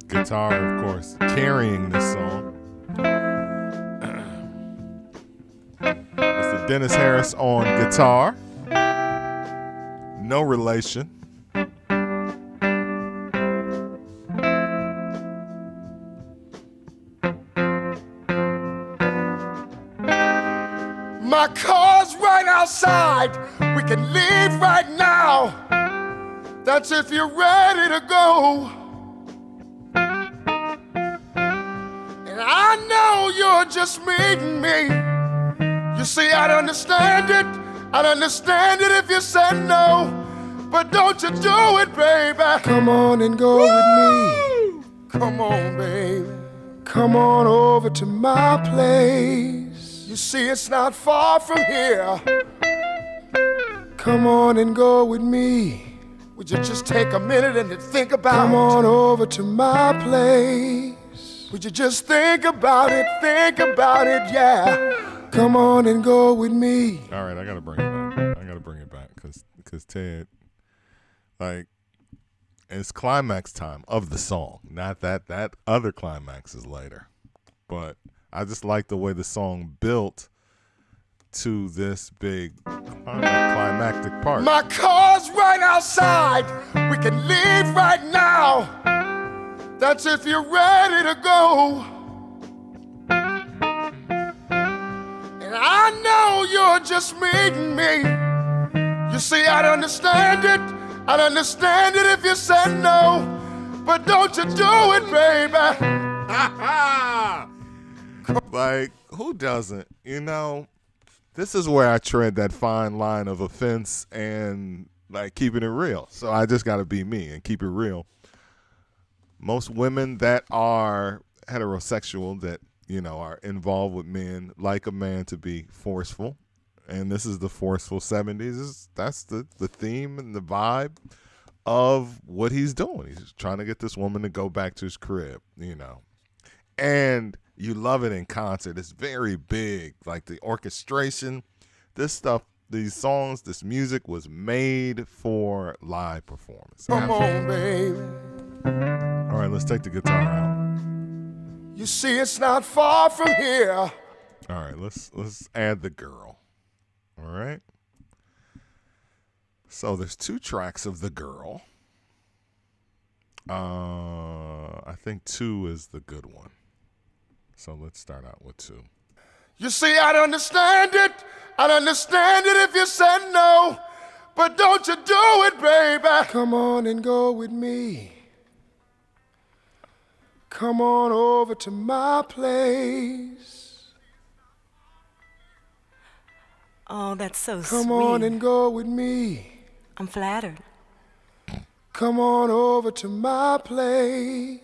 Guitar, of course, carrying this song. Mr. Dennis Harris on guitar. No relation. My car's right outside. We can leave right now. That's if you're ready to go. And I know you're just meeting me. You see, I'd understand it if you said no. But don't you do it, baby. Come on and go with me. Come on, baby. Come on over to my place. You see, it's not far from here. Come on and go with me. Would you just take a minute and think about it? Come on over to my place. Would you just think about it, yeah. Come on and go with me. All right, I gotta bring it back. Because Ted, like, it's climax time of the song. Not that other climax is later. But I just like the way the song built to this big climactic part. My car's right outside. We can leave right now. That's if you're ready to go. And I know you're just meeting me. You see, I'd understand it if you said no. But don't you do it, baby. Like, who doesn't? You know, this is where I tread that fine line of offense and, like, keeping it real. So I just got to be me and keep it real. Most women that are heterosexual, that, you know, are involved with men, like a man to be forceful. And this is the forceful 70s. That's the theme and the vibe of what he's doing. He's trying to get this woman to go back to his crib, you know. And you love it in concert. It's very big. Like the orchestration, this stuff, these songs, this music was made for live performance. Come on, baby. All right, let's take the guitar out. You see, it's not far from here. All right, let's add the girl. All right. So there's 2 tracks of the girl. I think 2 is the good one. So let's start out with 2. You see, I'd understand it. I'd understand it if you said no. But don't you do it, baby. Come on and go with me. Come on over to my place. Oh, that's so sweet. Come on and go with me. I'm flattered. Come on over to my place.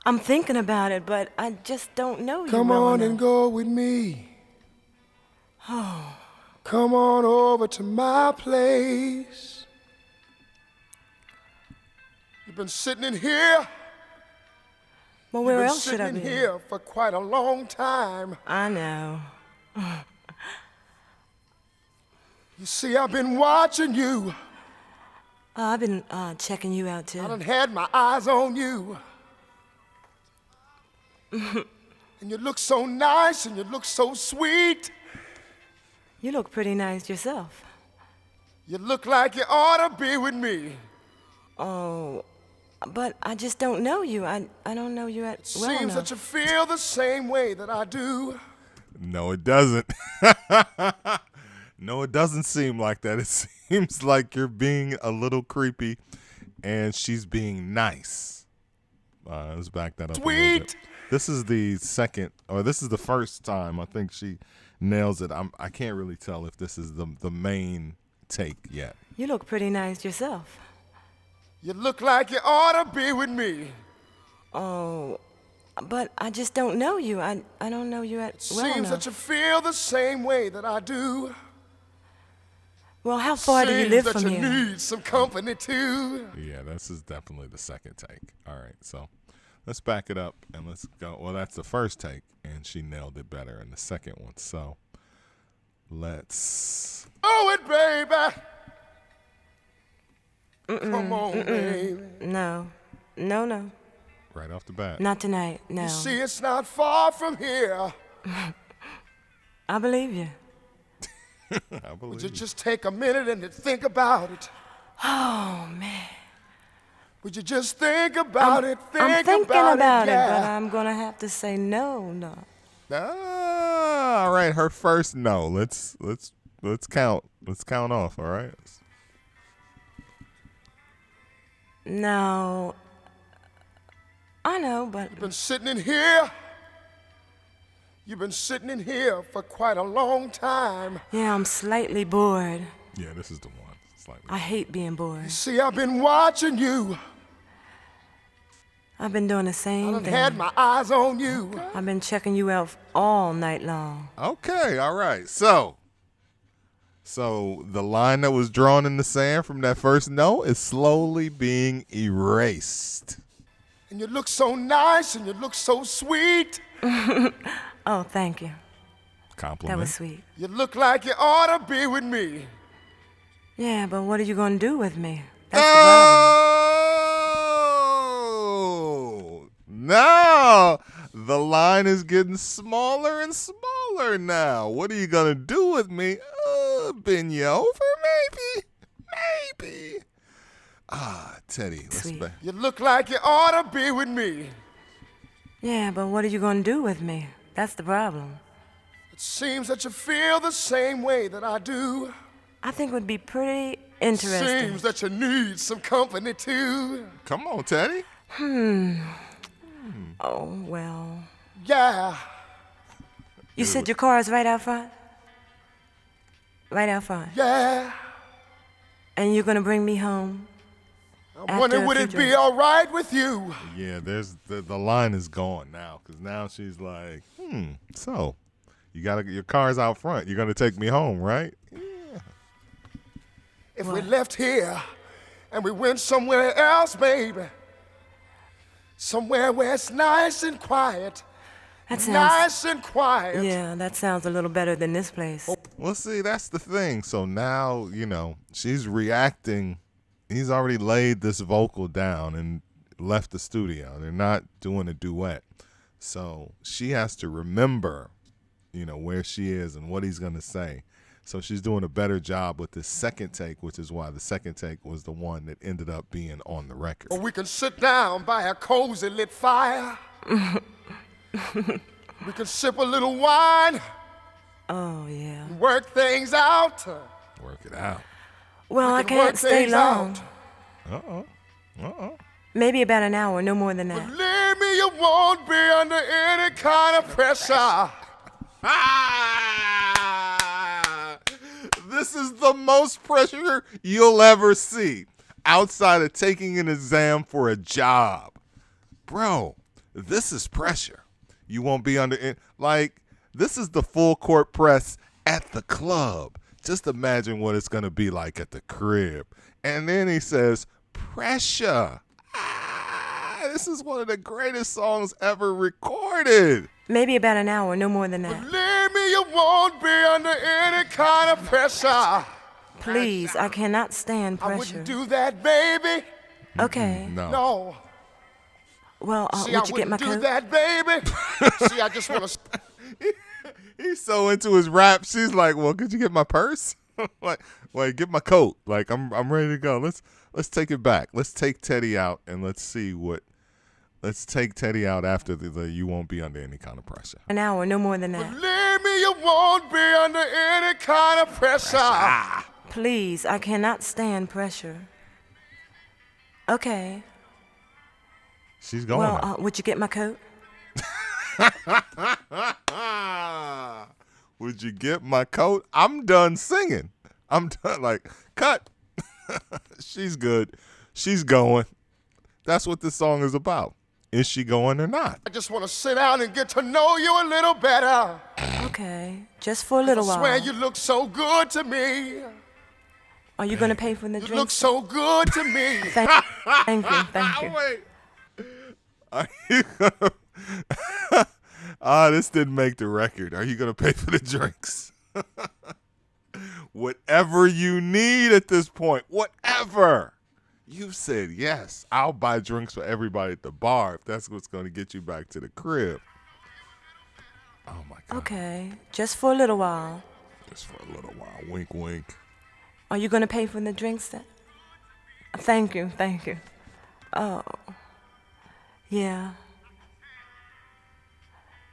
I'm thinking about it, but I just don't know you Come well on enough. and go with me. Oh, Come on over to my place. You've been sitting in here. well, You've where been else should I sitting be? in here for quite a long time. I know. You see, I've been watching you. I've been checking you out, too. I done had my eyes on you. And you look so nice and you look so sweet. You look pretty nice yourself. You look like you ought to be with me. Oh, but I just don't know you. I don't know you well Seems enough. that you feel the same way that I do. No, it doesn't. No, it doesn't seem like that. It seems like you're being a little creepy and she's being nice. Let's back that up a little bit. Sweet. This is the second, or this is the first time I think she nails it. I can't really tell if this is the main take yet. You look pretty nice yourself. You look like you ought to be with me. Oh, but I just don't know you. I don't know you well Seems enough. that you feel the same way that I do. Well, how far do you Seems live that from you here? need some company too. Yeah, this is definitely the second take. All right, so let's back it up and let's go. Well, that's the first take, and she nailed it better in the second one. So let's. Oh, it, baby. Come on, baby. No. Right off the bat. Not tonight, no. You see, it's not far from here. I believe you. I Would believe you you. just take a minute and think about it? Oh, man. Would you just think about it? I'm thinking about it, yeah. but I'm going to have to say no. All right, her first no. Let's count. Let's count off. All right. No. I know, but You've been sitting in here. You've been sitting in here for quite a long time. yeah, I'm slightly bored. Yeah, this is the one. Slightly. I hate being bored. See, I've been watching you. I've been doing the I same done thing. had my eyes on you. I've been checking you out all night long. Okay, all right. So the line that was drawn in the sand from that first no is slowly being erased. And you look so nice and you look so sweet. Oh, thank you. Compliment. That was sweet. You look like you ought to be with me. Yeah, but what are you going to do with me? That's the problem. Oh no! The line is getting smaller and smaller now. What are you gonna do with me? Bend you over, maybe. Teddy. Let's Sweet. You look like you ought to be with me. Yeah, but what are you going to do with me? That's the problem. It seems that you feel the same way that I do. I think it would be pretty interesting. Seems that you need some company too. Come on, Teddy. Oh, well. Yeah. You said your car is right out front? Right out front. Yeah. And you're going to bring me home? I'm wondering, would it be all right with you? Yeah, there's the line is gone now because now she's like, so your car's out front. You're gonna take me home, right? Yeah. If we left here and we went somewhere else, baby. Somewhere where it's nice and quiet. That sounds, Nice and quiet. yeah, that sounds a little better than this place. Well, see, that's the thing. So now, she's reacting. He's already laid this vocal down and left the studio. They're not doing a duet. So she has to remember, where she is and what he's going to say. So she's doing a better job with this second take, which is why the second take was the one that ended up being on the record. Or we can sit down by a cozy lit fire. We can sip a little wine, Oh, yeah. work things out. Work it out. Well, I can work can't stay things long. out. Maybe about an hour, no more than that. Believe me, you won't be under any kind of pressure. This is the most pressure you'll ever see outside of taking an exam for a job. Bro, this is pressure. You won't be under it. Like, this is the full court press at the club. Just imagine what it's going to be like at the crib. And then he says, pressure. This is one of the greatest songs ever recorded. Maybe about an hour, no more than that. Believe me, you won't be under any kind of pressure. Please, I cannot stand I pressure. wouldn't do that, baby. Okay. No. Well, See, I would you get my wouldn't do coat? that, baby. See, I just want to. He's so into his rap. She's like, well, could you get my purse? Like, wait, get my coat. Like, I'm ready to go. Let's take it back. Let's take Teddy out and let's see what. Let's take Teddy out after the you won't be under any kind of pressure. An hour, no more than that. Believe me, you won't be under any kind of pressure. Please, I cannot stand pressure. Okay. She's going. Well, would you get my coat? Would you get my coat? I'm done singing. I'm done. Like, cut. She's good. She's going. That's what this song is about. Is she going or not? I just want to sit down and get to know you a little better. Okay, just for a little I while. swear you look so good to me. Are you going to pay for the You drinks? look so good to me. Thank you, thank you. Wait. Are you gonna... this didn't make the record. Are you going to pay for the drinks? Whatever you need at this point. Whatever. You said yes. I'll buy drinks for everybody at the bar if that's what's going to get you back to the crib. Oh, my God. Okay, just for a little while. Just for a little while. Wink, wink. Are you going to pay for the drinks then? Thank you, thank you. Oh, yeah.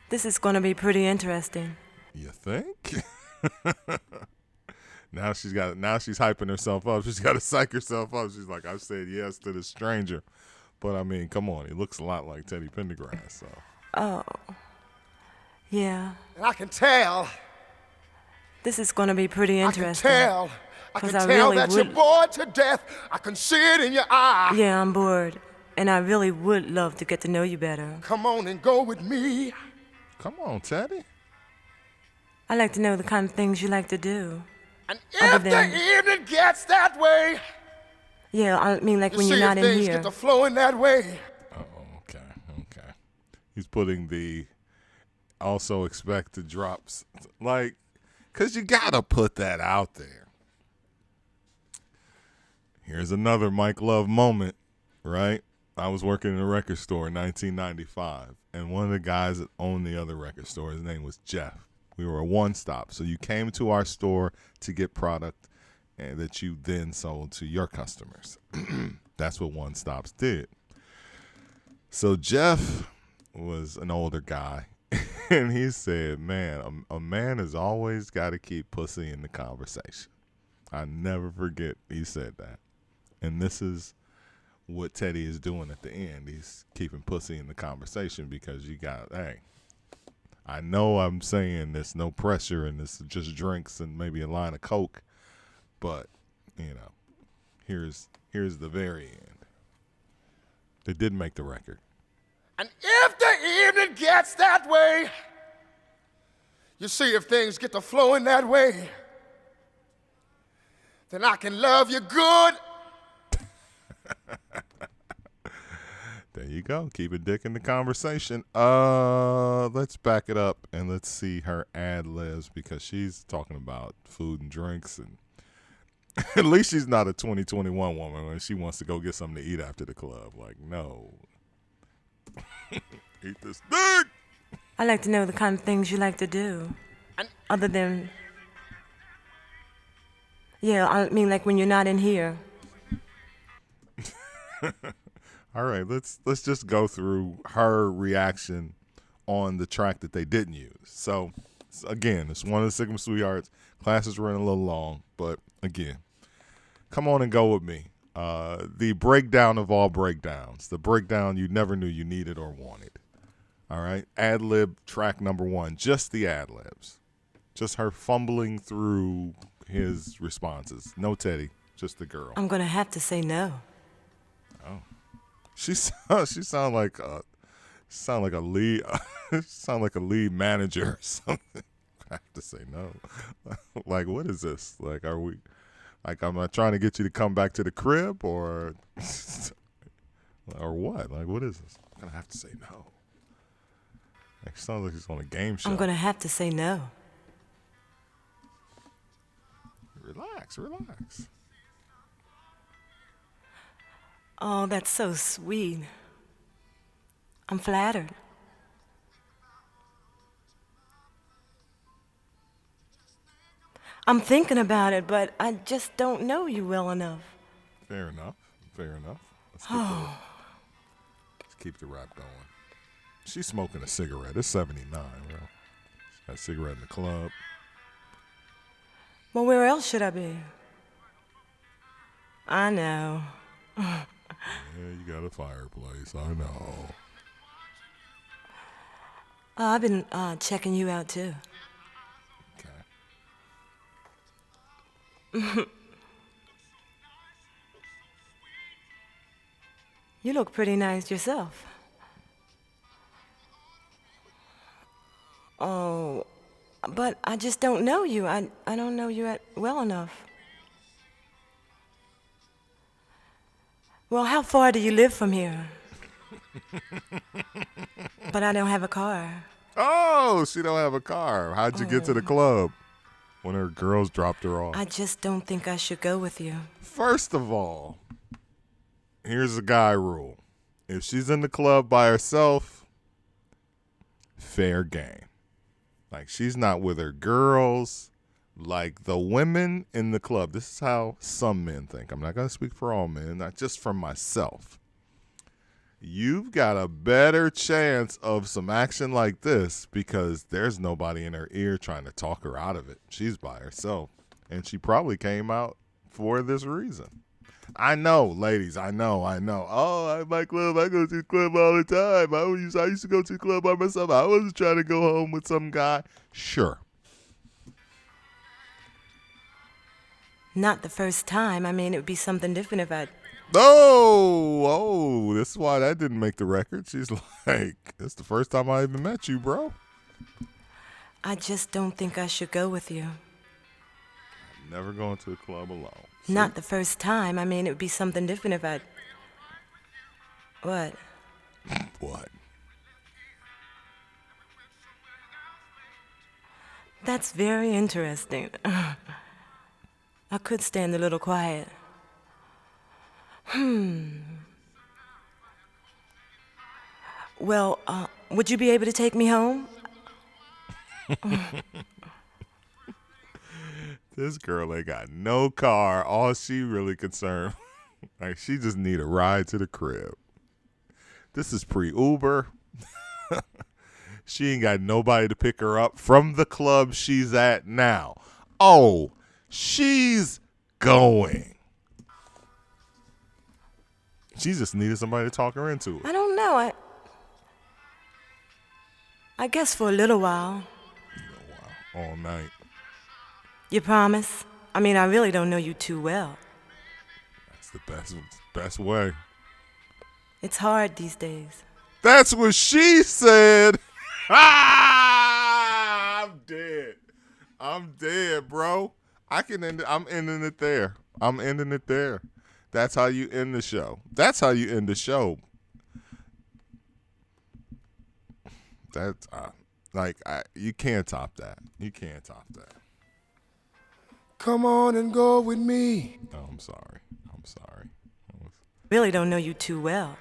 This is going to be pretty interesting. You think? Now she's hyping herself up. She's got to psych herself up. She's like, I said yes to the stranger. But, I mean, come on. He looks a lot like Teddy Pendergrass. So. Oh, yeah. And I can tell. This is going to be pretty interesting. I can 'Cause I tell really that you're would- bored to death. I can see it in your eye. Yeah, I'm bored. And I really would love to get to know you better. Come on and go with me. Come on, Teddy. I like to know the kind of things you like to do. And Other if than- the evening gets that way, Yeah, I mean like you when see you're not if in things here. get to flowing that way. Oh, okay. He's putting the also expect the drops. Like, because you got to put that out there. Here's another Mike Love moment, right? I was working in a record store in 1995, and one of the guys that owned the other record store, his name was Jeff. We were a one-stop, so you came to our store to get product and that you then sold to your customers. That's what one-stops did. So Jeff was an older guy, and he said, man, a man has always got to keep pussy in the conversation. I never forget he said that. And this is what Teddy is doing at the end. He's keeping pussy in the conversation because you got, hey, I know I'm saying there's no pressure and it's just drinks and maybe a line of Coke, but, you know, here's the very end. They did make the record. And if the evening gets that way, you see if things get to flowing that way, then I can love you good. There you go. Keep a dick in the conversation. Let's back it up and let's see her ad-libs because she's talking about food and drinks, and at least she's not a 2021 woman when she wants to go get something to eat after the club. Like, no. Eat this dick. I like to know the kind of things you like to do. Other than... Yeah, I mean like when you're not in here. All right, let's just go through her reaction on the track that they didn't use. So, again, it's one of the Sigma Sweethearts. Classes running a little long, but again, come on and go with me. The breakdown of all breakdowns. The breakdown you never knew you needed or wanted. All right? Ad-lib track number 1. Just the ad-libs. Just her fumbling through his responses. No Teddy. Just the girl. I'm going to have to say no. Oh. She sound like a lead sound like a lead manager or something. I have to say no. Like, what is this? Like, are we like, am I trying to get you to come back to the crib or what? Like, what is this? I'm gonna have to say no. Like, sounds like he's on a game show. I'm going to have to say no. Relax. Oh, that's so sweet. I'm flattered. I'm thinking about it, but I just don't know you well enough. Fair enough. Let's keep the rap going. She's smoking a cigarette. It's 79, bro. She's got a cigarette in the club. Well, where else should I be? I know. Yeah, you got a fireplace. I know. I've been checking you out, too. Okay. You look pretty nice yourself. Oh, but I just don't know you. I don't know you well enough. Well, how far do you live from here? But I don't have a car. Oh, she don't have a car. How'd you get to the club? When her girls dropped her off. I just don't think I should go with you. First of all, here's a guy rule. If she's in the club by herself, fair game. Like, she's not with her girls. Like, the women in the club. This is how some men think. I'm not going to speak for all men, not just for myself. You've got a better chance of some action like this because there's nobody in her ear trying to talk her out of it. She's by herself. And she probably came out for this reason. I know, ladies. I know. Oh, I'm my club. I go to the club all the time. I used to go to the club by myself. I wasn't trying to go home with some guy. Sure. Not the first time. I mean, it would be something different if I... Oh, this is why that didn't make the record. She's like, it's the first time I even met you, bro. I just don't think I should go with you. I'm never going to a club alone. See? Not the first time. I mean, it would be something different if I... What? What? That's very interesting. I could stand a little quiet. Well, would you be able to take me home? This girl ain't got no car. All she really concerned, like, she just need a ride to the crib. This is pre-Uber. She ain't got nobody to pick her up from the club she's at now. Oh, she's going. She just needed somebody to talk her into it. I don't know. I guess for a little while. All night. You promise? I mean, I really don't know you too well. That's the best way. It's hard these days. That's what she said. I'm dead. I'm dead, bro. I can end it. I'm ending it there. That's how you end the show. That's you can't top that. Come on and go with me. Oh, I'm sorry. Really don't know you too well.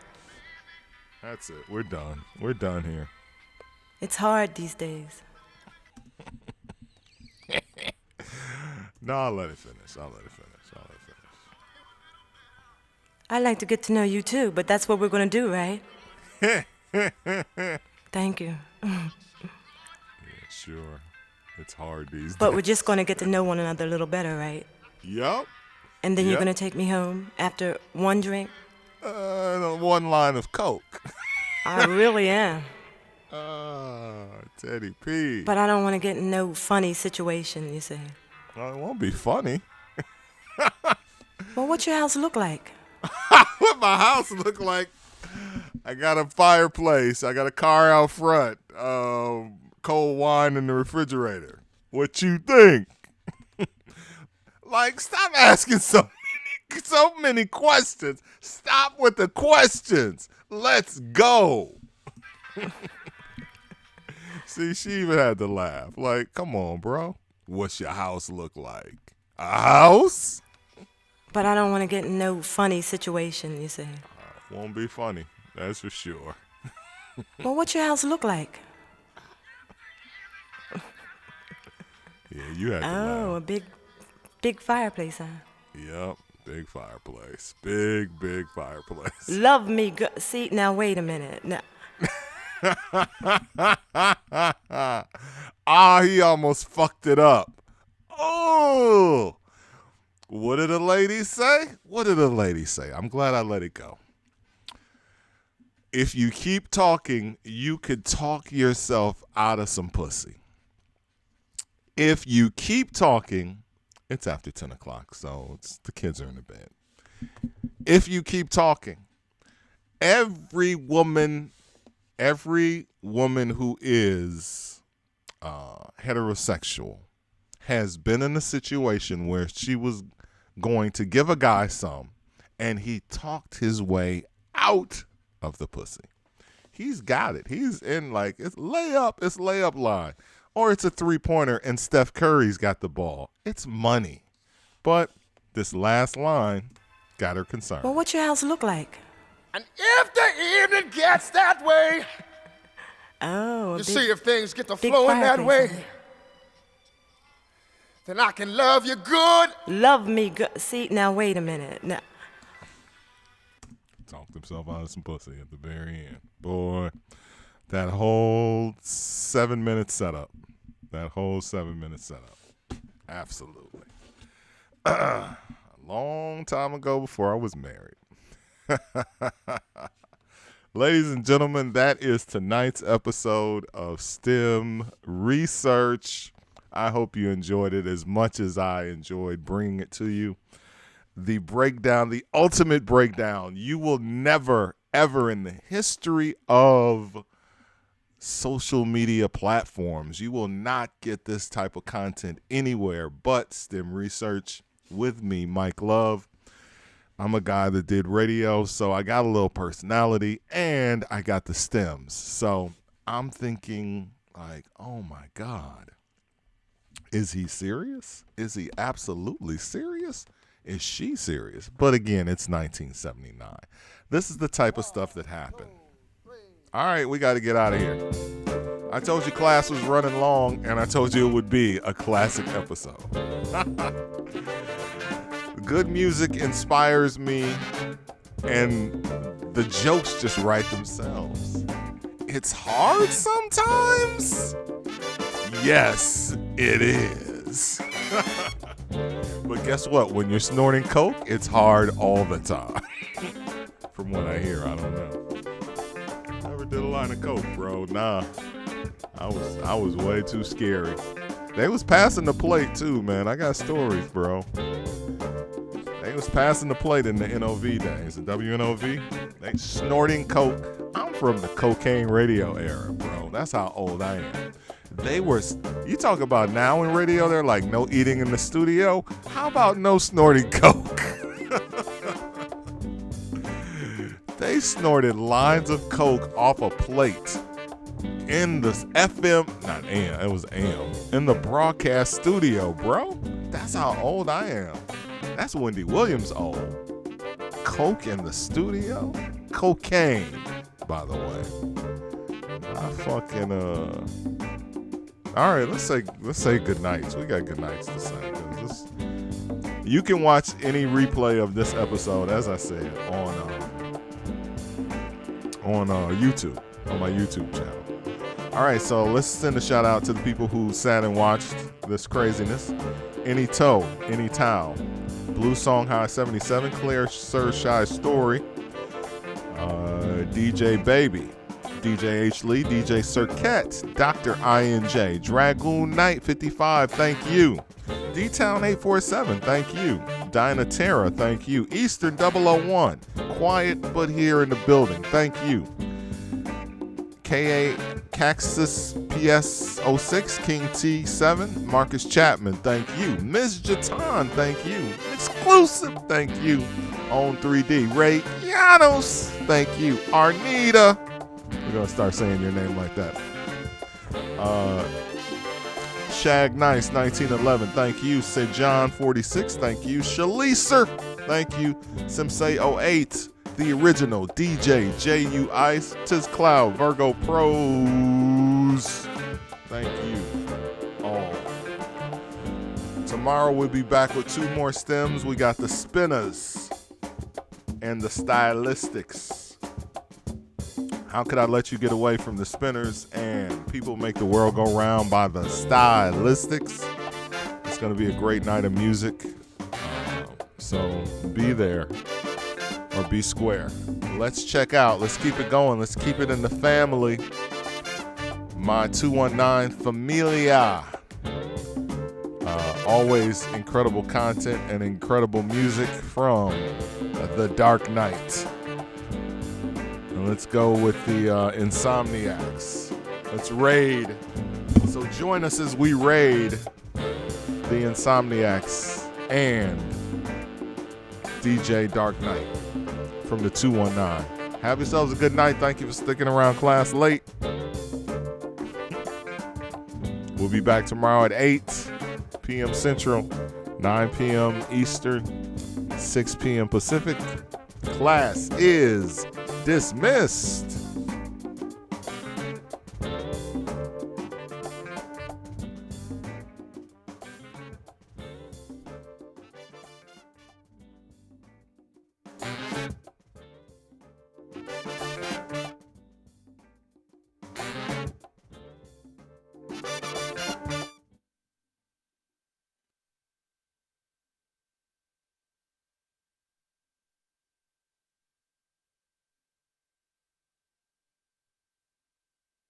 That's it. We're done here. It's hard these days. No, I'll let it finish. I'd like to get to know you too, but that's what we're going to do, right? Thank you. Yeah, sure. It's hard these But days. we're just gonna get to know one another a little better, right? Yup. And then you're Yep. gonna take me home after one drink? One line of Coke. I really am. Teddy P. But I don't want to get in no funny situation, you say. Well, it won't be funny. Well, what's your house look like? What my house look like? I got a fireplace. I got a car out front. Cold wine in the refrigerator. What you think? Like, stop asking so many questions. Stop with the questions. Let's go. See, she even had to laugh. Like, come on, bro. What's your house look like? A house? But I don't want to get in no funny situation, you say. Won't be funny. That's for sure. Well, what's your house look like? Yeah, you had to Oh, laugh. a big fireplace, huh? Yep, big fireplace. Big fireplace. Love me good. See, now wait a minute. Now, He almost fucked it up. Oh, what did the lady say? What did the lady say? I'm glad I let it go. If you keep talking, you could talk yourself out of some pussy. If you keep talking, it's after 10 o'clock, so the kids are in the bed. If you keep talking, every woman who is heterosexual has been in a situation where she was going to give a guy some, and he talked his way out of the pussy. He's got it. He's in it's layup line. Or it's a three-pointer and Steph Curry's got the ball. It's money. But this last line got her concerned. well, what's your house look like? And if the evening gets that way, Oh, you see, if things get to big flowing that fireplace, way, huh? then I can love you good. Love me good. See, now wait a minute. Now, Talked himself out of some pussy at the very end. Boy, that whole 7-minute setup. Absolutely. A long time ago before I was married. Ladies and gentlemen, that is tonight's episode of STEM Research. I hope you enjoyed it as much as I enjoyed bringing it to you. The breakdown, the ultimate breakdown. You will never, ever in the history of social media platforms, you will not get this type of content anywhere but STEM Research with me, Mike Love. I'm a guy that did radio, so I got a little personality, and I got the stems. So I'm thinking, oh my God, is he serious? Is he absolutely serious? Is she serious? But again, it's 1979. This is the type of stuff that happened. All right, we got to get out of here. I told you class was running long, and I told you it would be a classic episode. Good music inspires me, and the jokes just write themselves. It's hard sometimes. Yes, it is. But guess what? When you're snorting coke, it's hard all the time. From what I hear, I don't know. Never did a line of coke, bro. Nah. I was way too scary. They was passing the plate too, man. I got stories, bro. They was passing the plate in the NOV days, the WNOV. They snorting coke. I'm from the cocaine radio era, bro. That's how old I am. You talk about now in radio, they're like no eating in the studio. How about no snorting coke? They snorted lines of coke off a plate in the FM, not AM, it was AM, in the broadcast studio, bro. That's how old I am. That's Wendy Williams old. Coke in the studio? Cocaine, by the way. I fucking all right, let's say good nights. We got good nights to say. You can watch any replay of this episode, as I said, on YouTube, on my YouTube channel. All right, so let's send a shout out to the people who sat and watched this craziness. Any Toe, Any Towel, Blue Song High 77, Claire Sir Shy Story, DJ Baby, DJ H. Lee, DJ Cirquette, Dr. INJ, Dragoon Knight 55, thank you. D-Town 847, thank you. Dinah Terra, thank you. Eastern 001, quiet but here in the building, thank you. K.A. Caxus PS06, King T7, Marcus Chapman, thank you. Ms. Jatan, thank you. Exclusive, thank you. On 3D, Ray Llanos, thank you. Arnita, we're going to start saying your name like that. Shag Nice 1911, thank you. Sejan 46, thank you. Shalicer, thank you. Simsei 08, the original DJ JU Ice, Tiz Cloud, Virgo Pros, thank you all. Tomorrow we'll be back with 2 more stems. We got the spinners and the stylistics. How could I let you get away from the spinners and people make the world go round by the stylistics? It's going to be a great night of music. So be there or be square. Let's check out. Let's keep it going. Let's keep it in the family. My 219 Familia. Always incredible content and incredible music from The Dark Knight. And let's go with the Insomniacs. Let's raid. So join us as we raid the Insomniacs and DJ Dark Knight from the 219. Have yourselves a good night. Thank you for sticking around class late. We'll be back tomorrow at 8 p.m. Central, 9 p.m. Eastern, 6 p.m. Pacific. Class is dismissed.